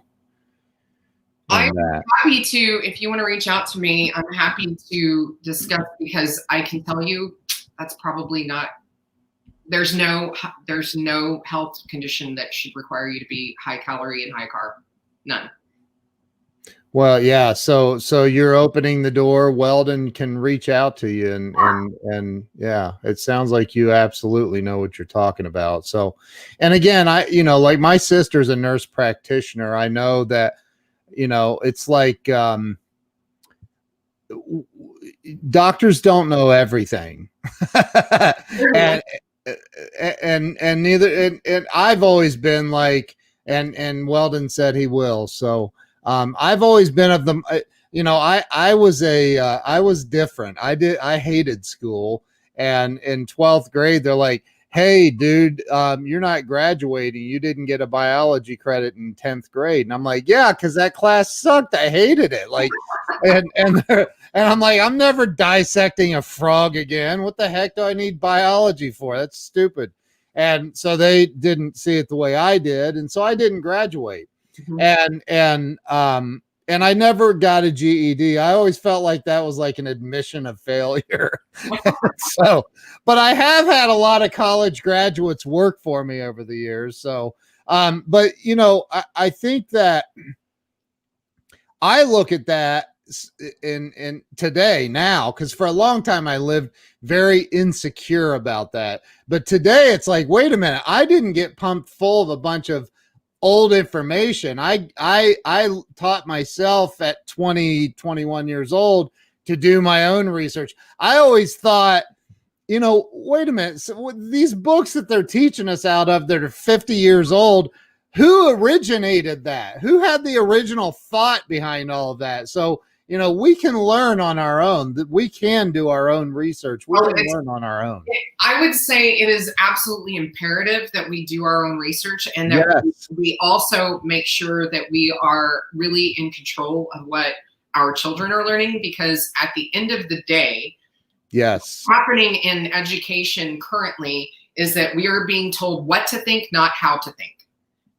I'm happy to, if you want to reach out to me, I'm happy to discuss, because I can tell you that's probably not, there's no health condition that should require you to be high calorie and high carb. None. Well, yeah. So you're opening the door. Weldon can reach out to you, and yeah, it sounds like you absolutely know what you're talking about. So, and again, like my sister's a nurse practitioner. I know that, it's like, doctors don't know everything. and neither, and I've always been like, and Weldon said he will. So, I've always been of them. I was different. I hated school. And in 12th grade, they're like, hey, dude, you're not graduating. You didn't get a biology credit in 10th grade. And I'm like, yeah, because that class sucked. I hated it. Like, and I'm like, I'm never dissecting a frog again. What the heck do I need biology for? That's stupid. And so they didn't see it the way I did. And so I didn't graduate. And I never got a GED. I always felt like that was like an admission of failure. So, but I have had a lot of college graduates work for me over the years. So, but you know, I think that I look at that in today now, because for a long time I lived very insecure about that. But today it's like, wait a minute, I didn't get pumped full of a bunch of old information. I taught myself at 20, 21 years old to do my own research. I always thought, you know, wait a minute, so these books that they're teaching us out of that are 50 years old, who originated that? Who had the original thought behind all of that? So, you know, we can learn on our own, that we can do our own research. We can learn on our own. I would say it is absolutely imperative that we do our own research, and that we also make sure that we are really in control of what our children are learning, because at the end of the day, what's happening in education currently is that we are being told what to think, not how to think.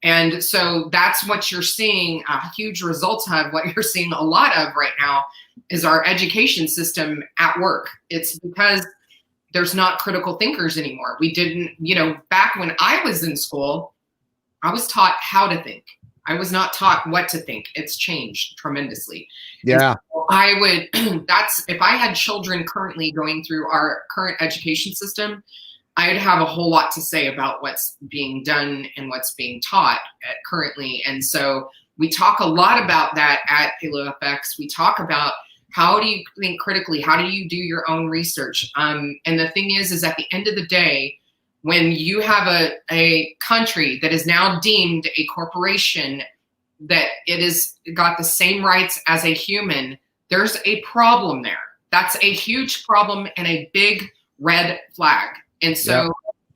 And so that's what you're seeing a huge result of. What you're seeing a lot of right now is our education system at work. It's because there's not critical thinkers anymore. We didn't, you know, back when I was in school, I was taught how to think. I was not taught what to think. It's changed tremendously. Yeah. So I would, that's, if I had children currently going through our current education system, I'd have a whole lot to say about what's being done and what's being taught currently. And so we talk a lot about that at Paleo Fx. We talk about how do you think critically? How do you do your own research? And the thing is at the end of the day, when you have a country that is now deemed a corporation, that it is got the same rights as a human, there's a problem there. That's a huge problem and a big red flag. And so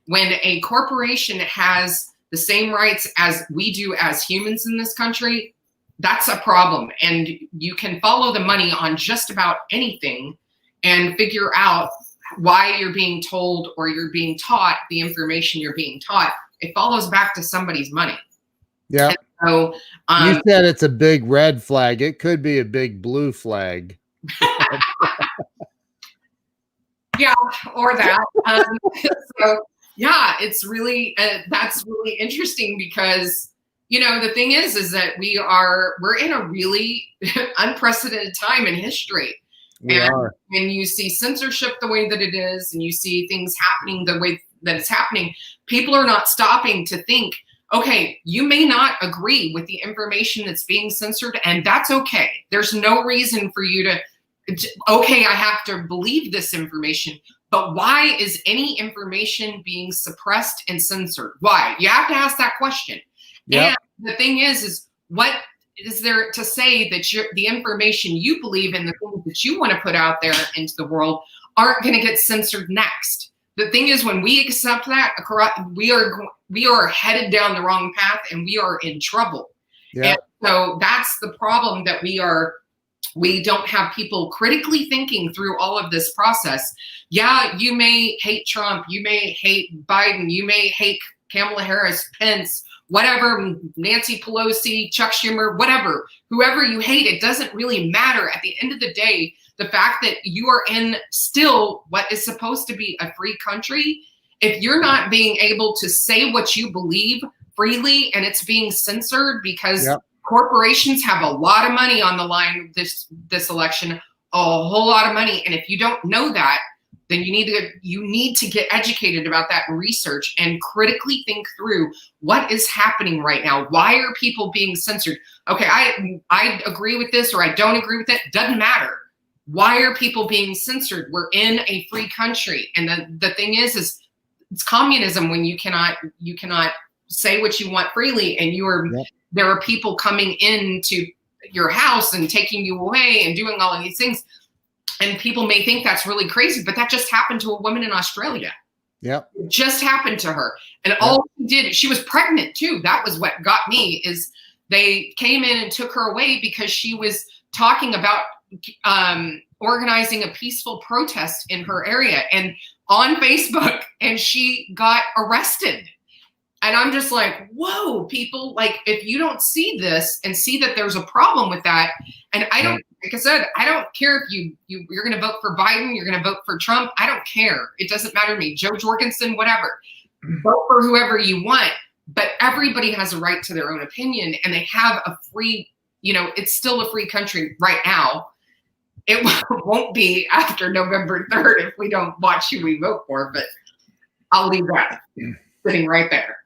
when a corporation has the same rights as we do as humans in this country, that's a problem. And you can follow the money on just about anything and figure out why you're being told or you're being taught the information you're being taught. It follows back to somebody's money. Yeah. So you said it's a big red flag. It could be a big blue flag. Yeah, or that. So yeah, it's really, that's really interesting because, you know, the thing is that we're in a really unprecedented time in history. When you see censorship the way that it is, and you see things happening the way that it's happening, people are not stopping to think, okay, you may not agree with the information that's being censored, and that's okay. There's no reason for you to, okay, I have to believe this information, but why is any information being suppressed and censored? Why? You have to ask that question. And the thing is what is there to say that the information you believe in, the things that you want to put out there into the world, aren't going to get censored next? The thing is, when we accept that, we are headed down the wrong path, and we are in trouble. And so that's the problem, that we don't have people critically thinking through all of this process. Yeah, you may hate Trump, you may hate Biden, you may hate Kamala Harris, Pence, whatever, Nancy Pelosi, Chuck Schumer, whatever, whoever you hate, it doesn't really matter. At the end of the day, the fact that you are in still what is supposed to be a free country, if you're not being able to say what you believe freely, and it's being censored because corporations have a lot of money on the line this election, a whole lot of money. And if you don't know that, then you need to get educated about that and research and critically think through what is happening right now. Why are people being censored? Okay, I agree with this, or I don't agree with it. Doesn't matter. Why are people being censored? We're in a free country. And the thing is it's communism when you cannot say what you want freely, and there are people coming into your house and taking you away and doing all of these things. And people may think that's really crazy, but that just happened to a woman in Australia. It just happened to her. And all she did, she was pregnant too. That was what got me, is they came in and took her away because she was talking about organizing a peaceful protest in her area. And on Facebook, and she got arrested. And I'm just like, whoa, people, like, if you don't see this and see that there's a problem with that, and I don't, like I said, I don't care if you're going to vote for Biden, you're going to vote for Trump. I don't care. It doesn't matter to me. Joe Jorgensen, whatever. Vote for whoever you want. But everybody has a right to their own opinion, and they have a free, it's still a free country right now. It won't be after November 3rd if we don't watch who we vote for, but I'll leave that sitting right there.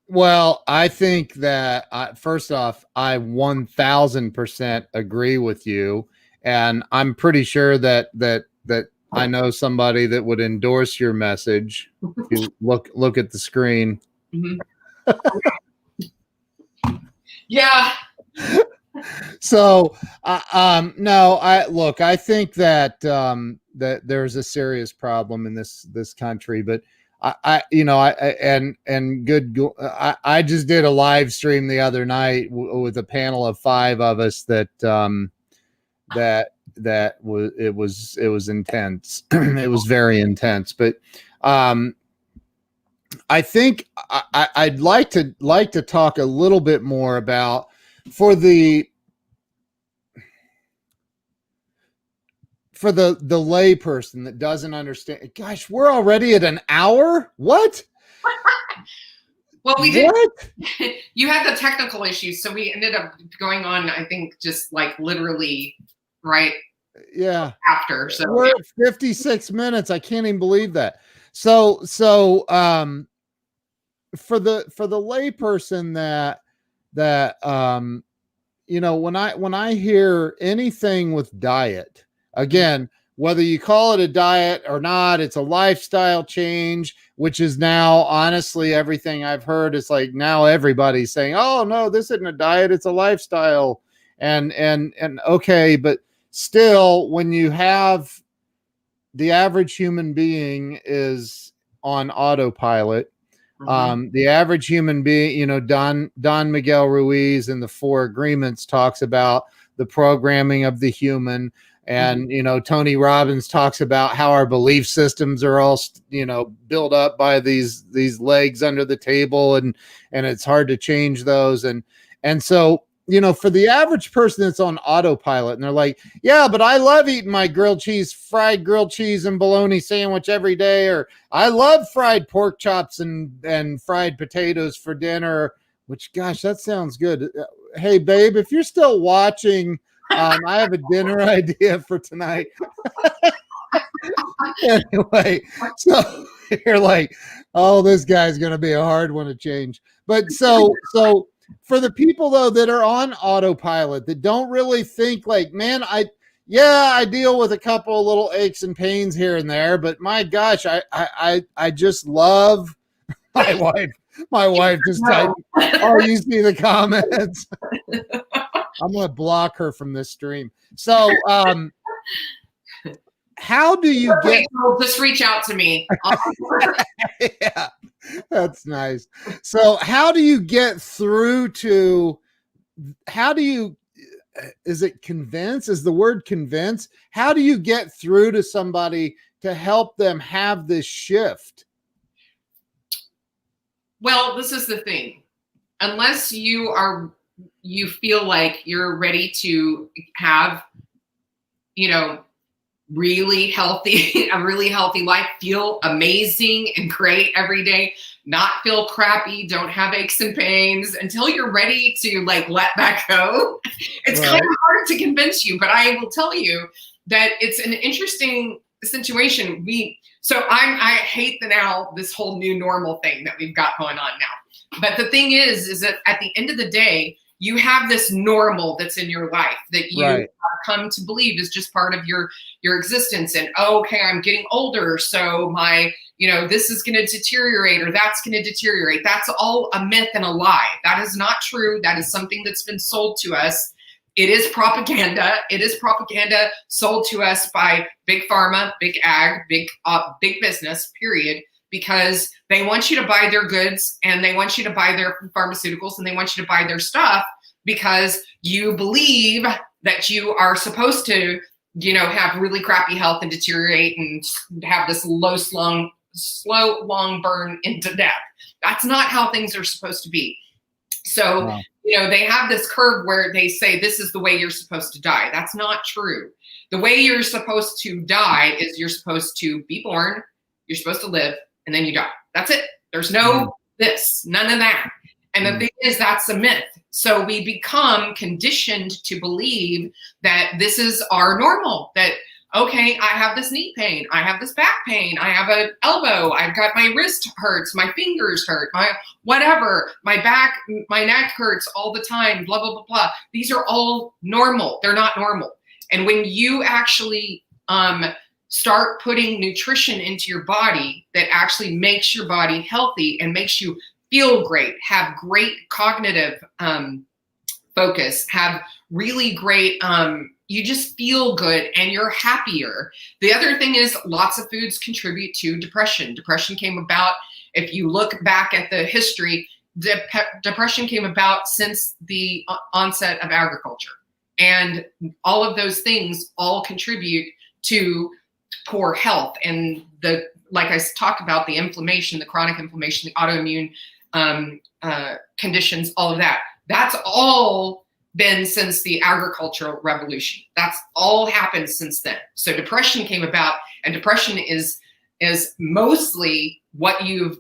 Well, I think that first off, I 1000% agree with you, and I'm pretty sure that I know somebody that would endorse your message. If you look at the screen. Mm-hmm. Yeah. So, no, I think that that there's a serious problem in this country, but I just did a live stream the other night with a panel of 5 of us that was intense. It was very intense, but I think I'd like to talk a little bit more about for the lay person that doesn't understand. Gosh, we're already at an hour. What? Well, we did. What? You had the technical issues, so we ended up going on, I think, just like literally right. Yeah. After. So we're at 56 minutes. I can't even believe that. So for the lay person that when I hear anything with diet, again, whether you call it a diet or not, it's a lifestyle change, which is now honestly everything I've heard is like now everybody's saying, oh no, this isn't a diet, it's a lifestyle. And okay, but still, when you have the average human being is on autopilot, the average human being, Don Miguel Ruiz in the 4 Agreements talks about the programming of the human. And, Tony Robbins talks about how our belief systems are all, built up by these legs under the table, and it's hard to change those. And so, for the average person that's on autopilot and they're like, yeah, but I love eating my fried grilled cheese and bologna sandwich every day, or I love fried pork chops and fried potatoes for dinner, which, gosh, that sounds good. Hey, babe, if you're still watching, I have a dinner idea for tonight. Anyway, so you're like, oh, this guy's going to be a hard one to change. But so for the people though that are on autopilot, that don't really think like, man, I deal with a couple of little aches and pains here and there, but my gosh, I just love my wife. My wife just typed, oh, you see the comments. I'm going to block her from this stream. So, how do you get? Just reach out to me. Yeah, that's nice. So, how do you get through to? Is it convince? Is the word convince? How do you get through to somebody to help them have this shift? Well, this is the thing. Unless you feel like you're ready to have, really healthy, a really healthy life, feel amazing and great every day, not feel crappy, don't have aches and pains, until you're ready to like let that go. It's kind of hard to convince you, but I will tell you that it's an interesting situation. I hate this whole new normal thing that we've got going on now. But the thing is that at the end of the day, you have this normal that's in your life that you come to believe is just part of your existence. And okay, I'm getting older, so my, this is going to deteriorate or that's going to deteriorate. That's all a myth and a lie. That is not true. That is something that's been sold to us. It is propaganda. It is propaganda sold to us by big pharma, big ag, big business, period. Because they want you to buy their goods and they want you to buy their pharmaceuticals and they want you to buy their stuff because you believe that you are supposed to have really crappy health and deteriorate and have this slow, long burn into death. That's not how things are supposed to be. So, Wow. They have this curve where they say, this is the way you're supposed to die. That's not true. The way you're supposed to die is you're supposed to be born, you're supposed to live, and then you die. That's it. There's no none of that. And the thing is, that's a myth. So we become conditioned to believe that this is our normal, that, okay, I have this knee pain, I have this back pain, I have an elbow, I've got my wrist hurts, my fingers hurt, my whatever, my back, my neck hurts all the time, blah, blah, blah, blah. These are all normal. They're not normal. And when you actually start putting nutrition into your body that actually makes your body healthy and makes you feel great, have great cognitive focus, have really great, you just feel good and you're happier. The other thing is lots of foods contribute to depression. Depression came about, if you look back at the history, depression came about since the onset of agriculture. And all of those things all contribute to poor health. And like I talked about, the inflammation, the chronic inflammation, the autoimmune conditions, all of that. That's all been since the agricultural revolution. That's all happened since then. So depression came about, and depression is mostly what you've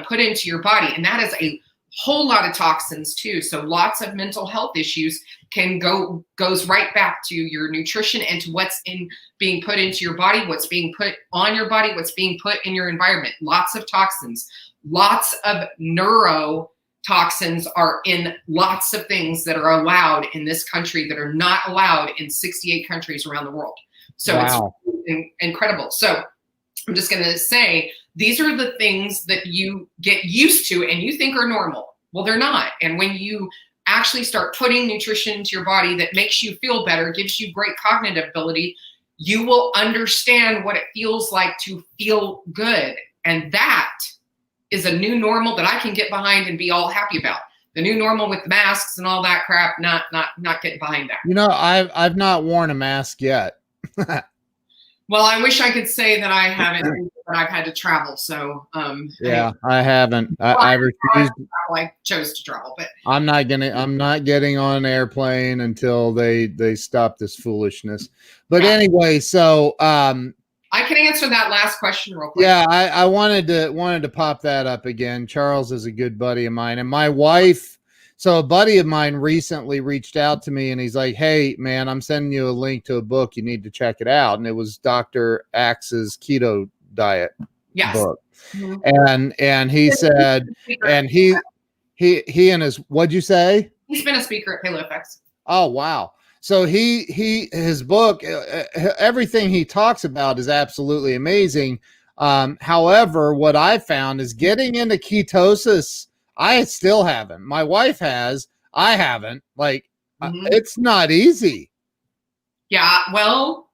put into your body, and that is a whole lot of toxins too. So lots of mental health issues goes right back to your nutrition and to what's being put into your body, what's being put on your body, what's being put in your environment. Lots of toxins, lots of neurotoxins are in lots of things that are allowed in this country that are not allowed in 68 countries around the world. So wow. It's incredible. So I'm just going to say, these are the things that you get used to and you think are normal. Well, they're not. And when you actually start putting nutrition into your body that makes you feel better, gives you great cognitive ability, you will understand what it feels like to feel good. And that is a new normal that I can get behind and be all happy about. The new normal with masks and all that crap, not getting behind that. I've not worn a mask yet. Well, I wish I could say that I haven't, but I've had to travel. So, yeah, I haven't. I refuse. I chose to travel, but I'm not getting on an airplane until they stop this foolishness. But anyway, so I can answer that last question real quick. Yeah, I wanted to pop that up again. Charles is a good buddy of mine, and my wife. So a buddy of mine recently reached out to me and he's like, hey, man, I'm sending you a link to a book. You need to check it out. And it was Dr. Axe's Keto Diet book. Mm-hmm. And he said, and he and his, what'd you say? He's been a speaker at Paleo Fx. Oh, wow. So his book, everything he talks about is absolutely amazing. However, what I found is getting into ketosis, I still haven't. My wife has. I haven't. It's not easy. Yeah, well,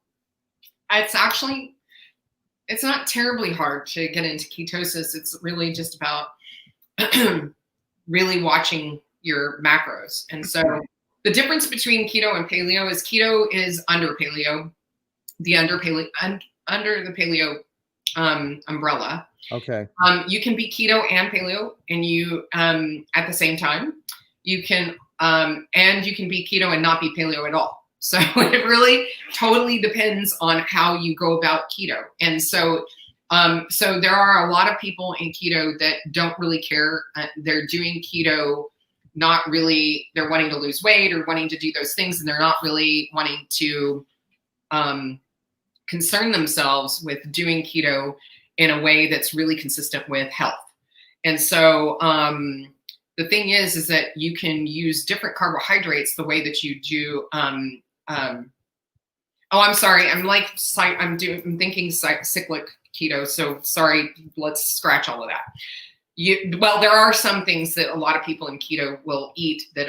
it's not terribly hard to get into ketosis. It's really just about really watching your macros. And so the difference between keto and paleo is under paleo, under the paleo umbrella. Okay. You can be keto and paleo, and you at the same time. You can and you can be keto and not be paleo at all. So it really totally depends on how you go about keto. And so so there are a lot of people in keto that don't really care. They're doing keto, not really. They're wanting to lose weight or wanting to do those things, and they're not really wanting to concern themselves with doing keto in a way that's really consistent with health. And so the thing is that you can use different carbohydrates the way that you do. Oh, I'm sorry. I'm thinking cyclic keto. So sorry, let's scratch all of that. Well, there are some things that a lot of people in keto will eat that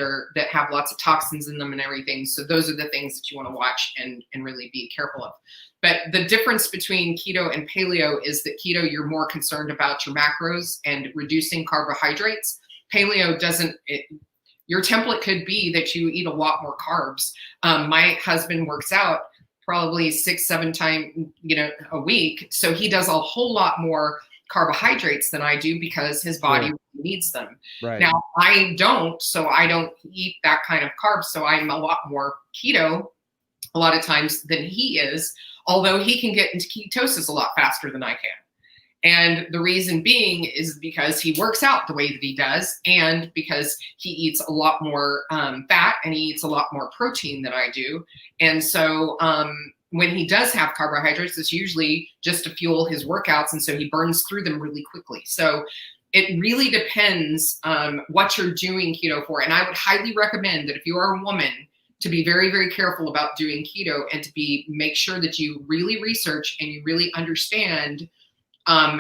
have lots of toxins in them and everything. So those are the things that you want to watch and really be careful of. But the difference between keto and paleo is that keto, you're more concerned about your macros and reducing carbohydrates. Paleo doesn't. Your template could be that you eat a lot more carbs. My husband works out probably 6-7 times, a week. So he does a whole lot more carbohydrates than I do because his body needs them. Right. Now I don't, so I don't eat that kind of carbs. So I'm a lot more keto a lot of times than he is, although he can get into ketosis a lot faster than I can. And the reason being is because he works out the way that he does, and because he eats a lot more fat and he eats a lot more protein than I do. And so when he does have carbohydrates, it's usually just to fuel his workouts. And so he burns through them really quickly. So it really depends what you're doing keto for. And I would highly recommend that if you are a woman, to be very, very careful about doing keto and to make sure that you really research and you really understand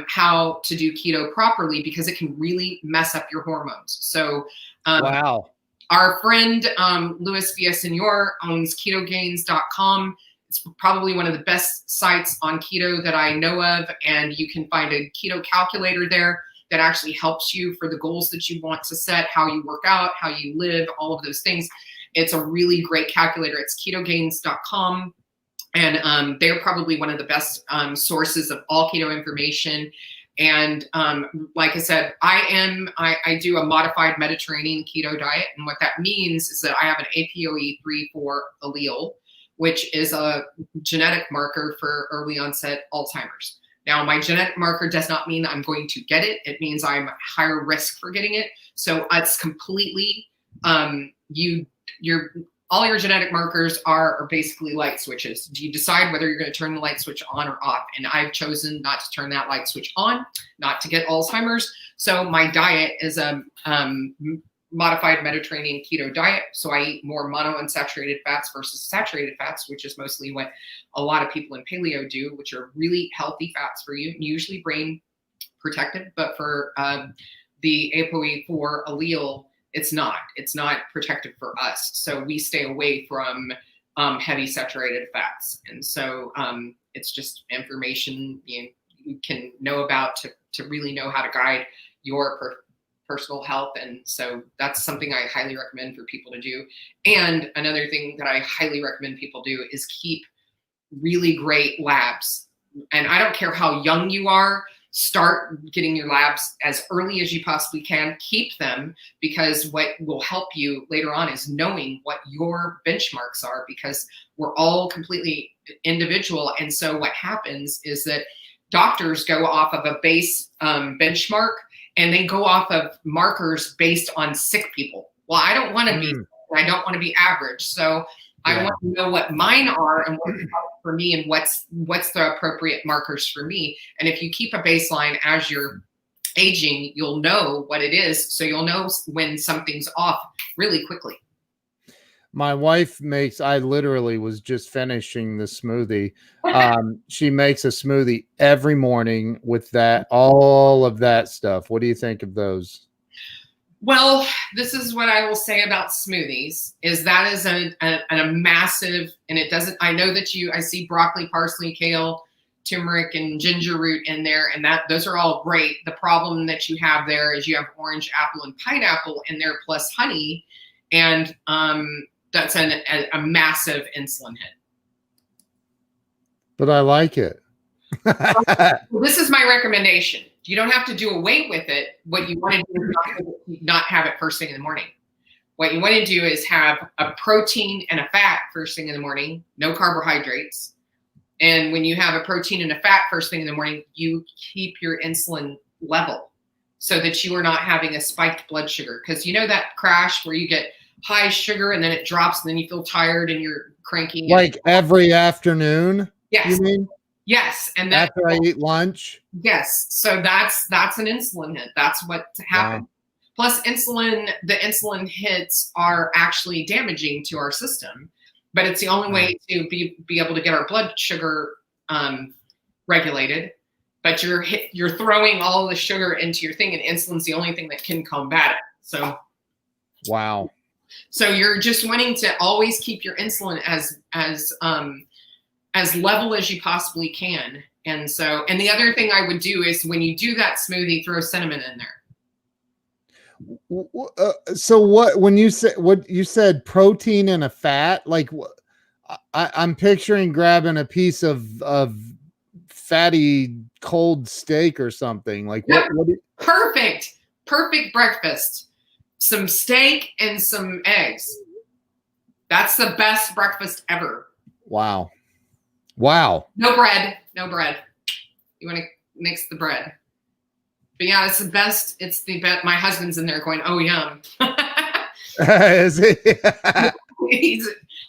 how to do keto properly, because it can really mess up your hormones. So wow. Our friend Luis Villasenor owns ketogains.com. It's probably one of the best sites on keto that I know of, and you can find a keto calculator there that actually helps you for the goals that you want to set, how you work out, how you live, all of those things. It's a really great calculator. It's ketogains.com. And they're probably one of the best sources of all keto information. And like I said, I do a modified Mediterranean keto diet. And what that means is that I have an APOE3/4 allele, which is a genetic marker for early onset Alzheimer's. Now, my genetic marker does not mean I'm going to get it. It means I'm at higher risk for getting it. So it's completely, all your genetic markers are basically light switches. You decide whether you're going to turn the light switch on or off. And I've chosen not to turn that light switch on, not to get Alzheimer's. So my diet is a modified Mediterranean keto diet. So I eat more monounsaturated fats versus saturated fats, which is mostly what a lot of people in paleo do, which are really healthy fats for you, usually brain protective. But for the ApoE4 allele, it's not protective for us. So we stay away from heavy saturated fats. And so it's just information you can know about to really know how to guide your personal health. And so that's something I highly recommend for people to do. And another thing that I highly recommend people do is keep really great labs. And I don't care how young you are, start getting your labs as early as you possibly can. Keep them, because what will help you later on is knowing what your benchmarks are, because we're all completely individual. And so what happens is that doctors go off of a base benchmark, and they go off of markers based on sick people. Well, I don't want to be, I don't want to be average. So I want to know what mine are and what's for me, and what's the appropriate markers for me. And if you keep a baseline as you're aging, you'll know what it is. So you'll know when something's off really quickly. My wife I literally was just finishing the smoothie. She makes a smoothie every morning with all of that stuff. What do you think of those? Well, this is what I will say about smoothies, is that is a massive, and it doesn't, I know that I see broccoli, parsley, kale, turmeric, and ginger root in there, and those are all great. The problem that you have there is you have orange, apple, and pineapple in there, plus honey, and that's a massive insulin hit. But I like it. Well, this is my recommendation. You don't have to do away with it. What you want to do is not have it first thing in the morning. What you want to do is have a protein and a fat first thing in the morning, no carbohydrates. And when you have a protein and a fat first thing in the morning, you keep your insulin level so that you are not having a spiked blood sugar. Because you know that crash where you get high sugar and then it drops and then you feel tired and you're cranky. Like every afternoon? Yes. You mean? Yes. And after I eat lunch? Yes. So that's an insulin hit. That's what happened. Wow. Plus the insulin hits are actually damaging to our system, but it's the only way to be able to get our blood sugar regulated. But you're throwing all the sugar into your thing, and insulin's the only thing that can combat it. So wow. So you're just wanting to always keep your insulin as level as you possibly can. And the other thing I would do is when you do that smoothie, throw cinnamon in there. So when you said protein and a fat, like I'm picturing grabbing a piece of fatty cold steak or something. Like Yep. what Perfect breakfast. Some steak and some eggs. That's the best breakfast ever. Wow. No bread. You want to mix the bread. But yeah, it's the best. It's the best. My husband's in there going, "Oh, yum." Is he?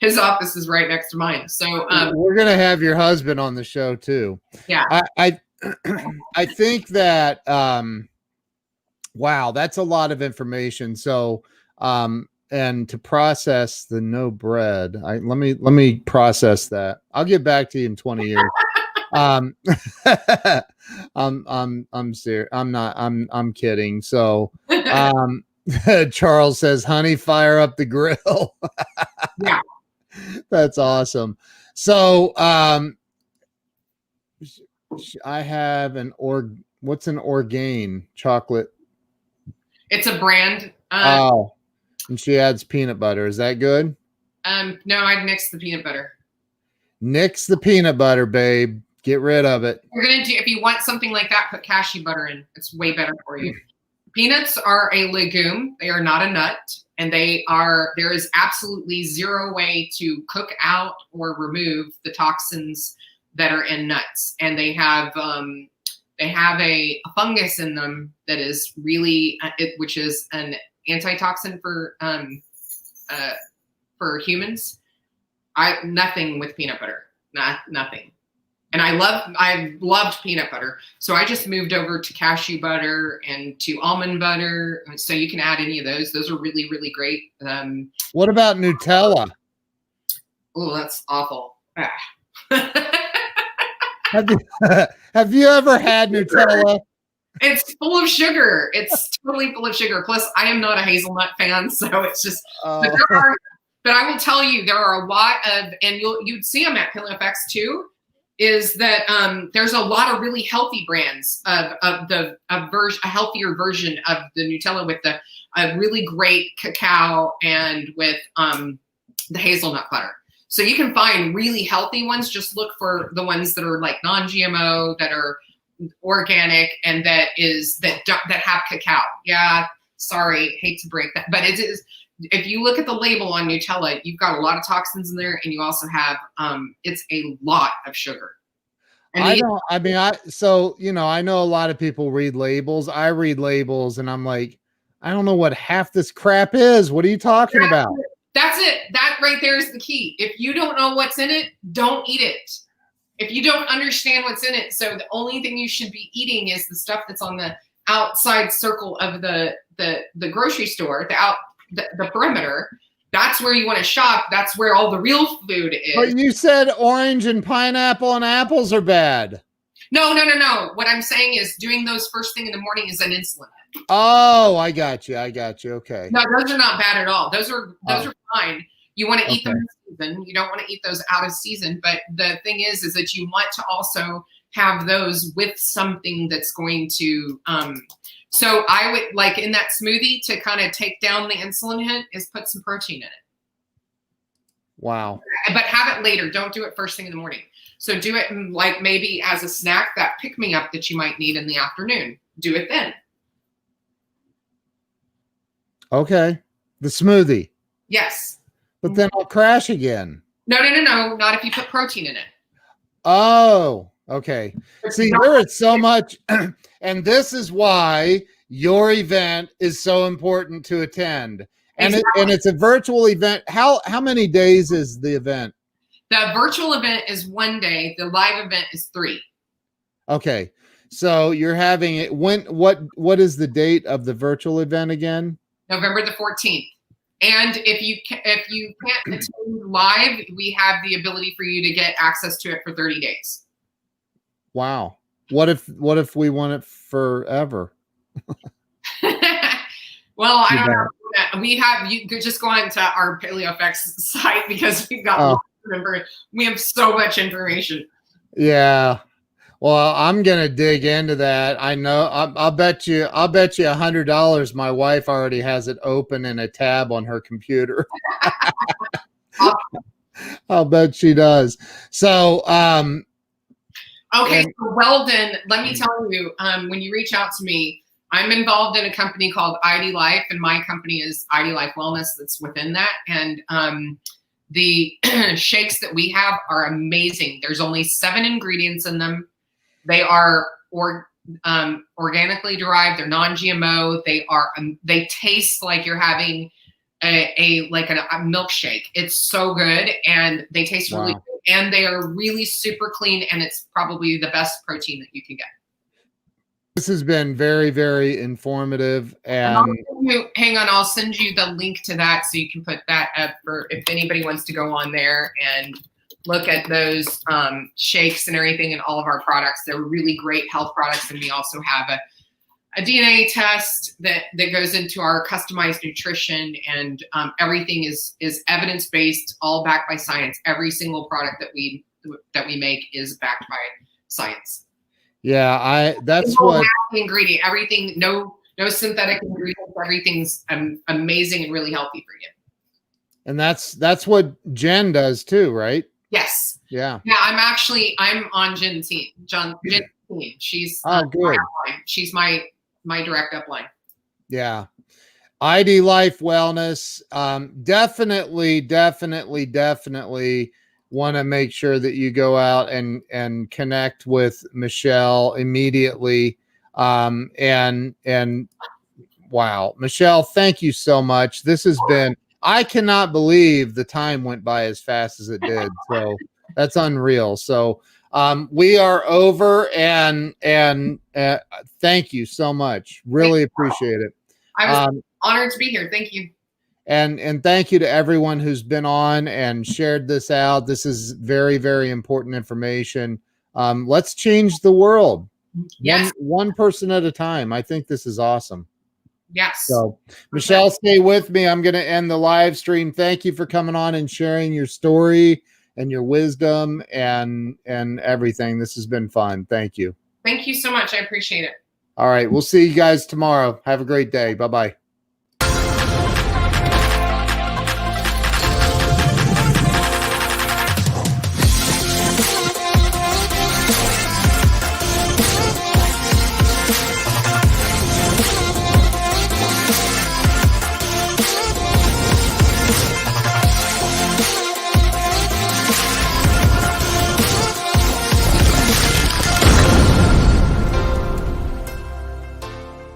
His office is right next to mine. So we're gonna have your husband on the show too. Yeah. I think that wow, that's a lot of information. So and to process the no bread, let me process that. I'll get back to you in 20 years. I'm serious. I'm kidding. So Charles says, honey, fire up the grill. Yeah. That's awesome. So I have what's an Orgain chocolate? It's a brand. Oh, and she adds peanut butter. Is that good? No, I'd mix the peanut butter. Nix the peanut butter, babe. Get rid of it. You're gonna do, if you want something like that, put cashew butter in. It's way better for you. Peanuts are a legume. They are not a nut, and there is absolutely zero way to cook out or remove the toxins that are in nuts. And they have a fungus in them that is really, which is an antitoxin for humans. Nothing with peanut butter, nothing. And I loved peanut butter. So I just moved over to cashew butter and to almond butter. So you can add any of those. Those are really, really great. What about Nutella? Oh, that's awful. Have you ever had Nutella? It's full of sugar. It's totally full of sugar. Plus, I am not a hazelnut fan, so it's just. But I will tell you, there are a lot of, and you'd see them at Paleo Fx too. Is that there's a lot of really healthy brands of a healthier version of the Nutella with a really great cacao and with the hazelnut butter. So you can find really healthy ones. Just look for the ones that are like non-GMO, that are organic, and that have cacao. Yeah, sorry, hate to break that, but it is. If you look at the label on Nutella, you've got a lot of toxins in there, and you also have it's a lot of sugar. And I know a lot of people read labels. I read labels, and I'm like, I don't know what half this crap is. What are you talking about? That's it. That right there is the key. If you don't know what's in it, don't eat it. If you don't understand what's in it, so the only thing you should be eating is the stuff that's on the outside circle of the grocery store, the perimeter. That's where you want to shop. That's where all the real food is. But you said orange and pineapple and apples are bad. No. What I'm saying is doing those first thing in the morning is an insulin. Oh, I got you. Okay. No, those are not bad at all. Those are fine. You want to eat them in season. You don't want to eat those out of season. But the thing is that you want to also have those with something that's going to so I would, like in that smoothie, to kind of take down the insulin hit, is put some protein in it. Wow. But have it later. Don't do it first thing in the morning. So do it like maybe as a snack, that pick-me-up that you might need in the afternoon. Do it then. Okay. The smoothie. Yes. But then I'll crash again. No. Not if you put protein in it. Oh, okay. See, there is so much, and this is why your event is so important to attend. And Exactly. It's a virtual event. How many days is the event? The virtual event is 1 day. The live event is 3. Okay. So you're having it what is the date of the virtual event again? November the 14th. And if you can't attend live, we have the ability for you to get access to it for 30 days. Wow. What if we want it forever? Well, I don't know. You could just go on to our Paleo Fx site, because we've got we have so much information. Yeah. Well, I'm gonna dig into that. I know. I'll bet you $100. My wife already has it open in a tab on her computer. I'll bet she does. So, Okay, and so Weldon, let me tell you, when you reach out to me, I'm involved in a company called ID Life, and my company is ID Life Wellness that's within that. And the shakes that we have are amazing. There's only 7 ingredients in them. They are organically derived. They're non-GMO. They taste like you're having a milkshake. It's so good, and they taste really wow. good, and they are really super clean, and it's probably the best protein that you can get. This has been very, very informative. And And hang on, I'll send you the link to that so you can put that up for if anybody wants to go on there and look at those shakes and everything and all of our products. They're really great health products, and we also have a DNA test that goes into our customized nutrition, and everything is evidence-based, all backed by science. Every single product that we make is backed by science. yeah, that's what ingredient, everything, no synthetic ingredients, everything's amazing and really healthy for you. And that's what Jen does too, right? Yes. Yeah. Yeah, I'm on Jen's team. Jen's team. She's good. She's my direct upline. Yeah. ID Life Wellness. Definitely want to make sure that you go out and connect with Michelle immediately. And wow, Michelle, thank you so much. This has been, I cannot believe the time went by as fast as it did. So that's unreal. So we are over, and thank you so much. Really appreciate it. I was honored to be here. Thank you. And thank you to everyone who's been on and shared this out. This is very, very important information. Let's change the world. Yes. One person at a time. I think this is awesome. Yes. So, Michelle, stay with me. I'm going to end the live stream. Thank you for coming on and sharing your story and your wisdom and everything. This has been fun. Thank you. Thank you so much. I appreciate it. All right. We'll see you guys tomorrow. Have a great day. Bye-bye.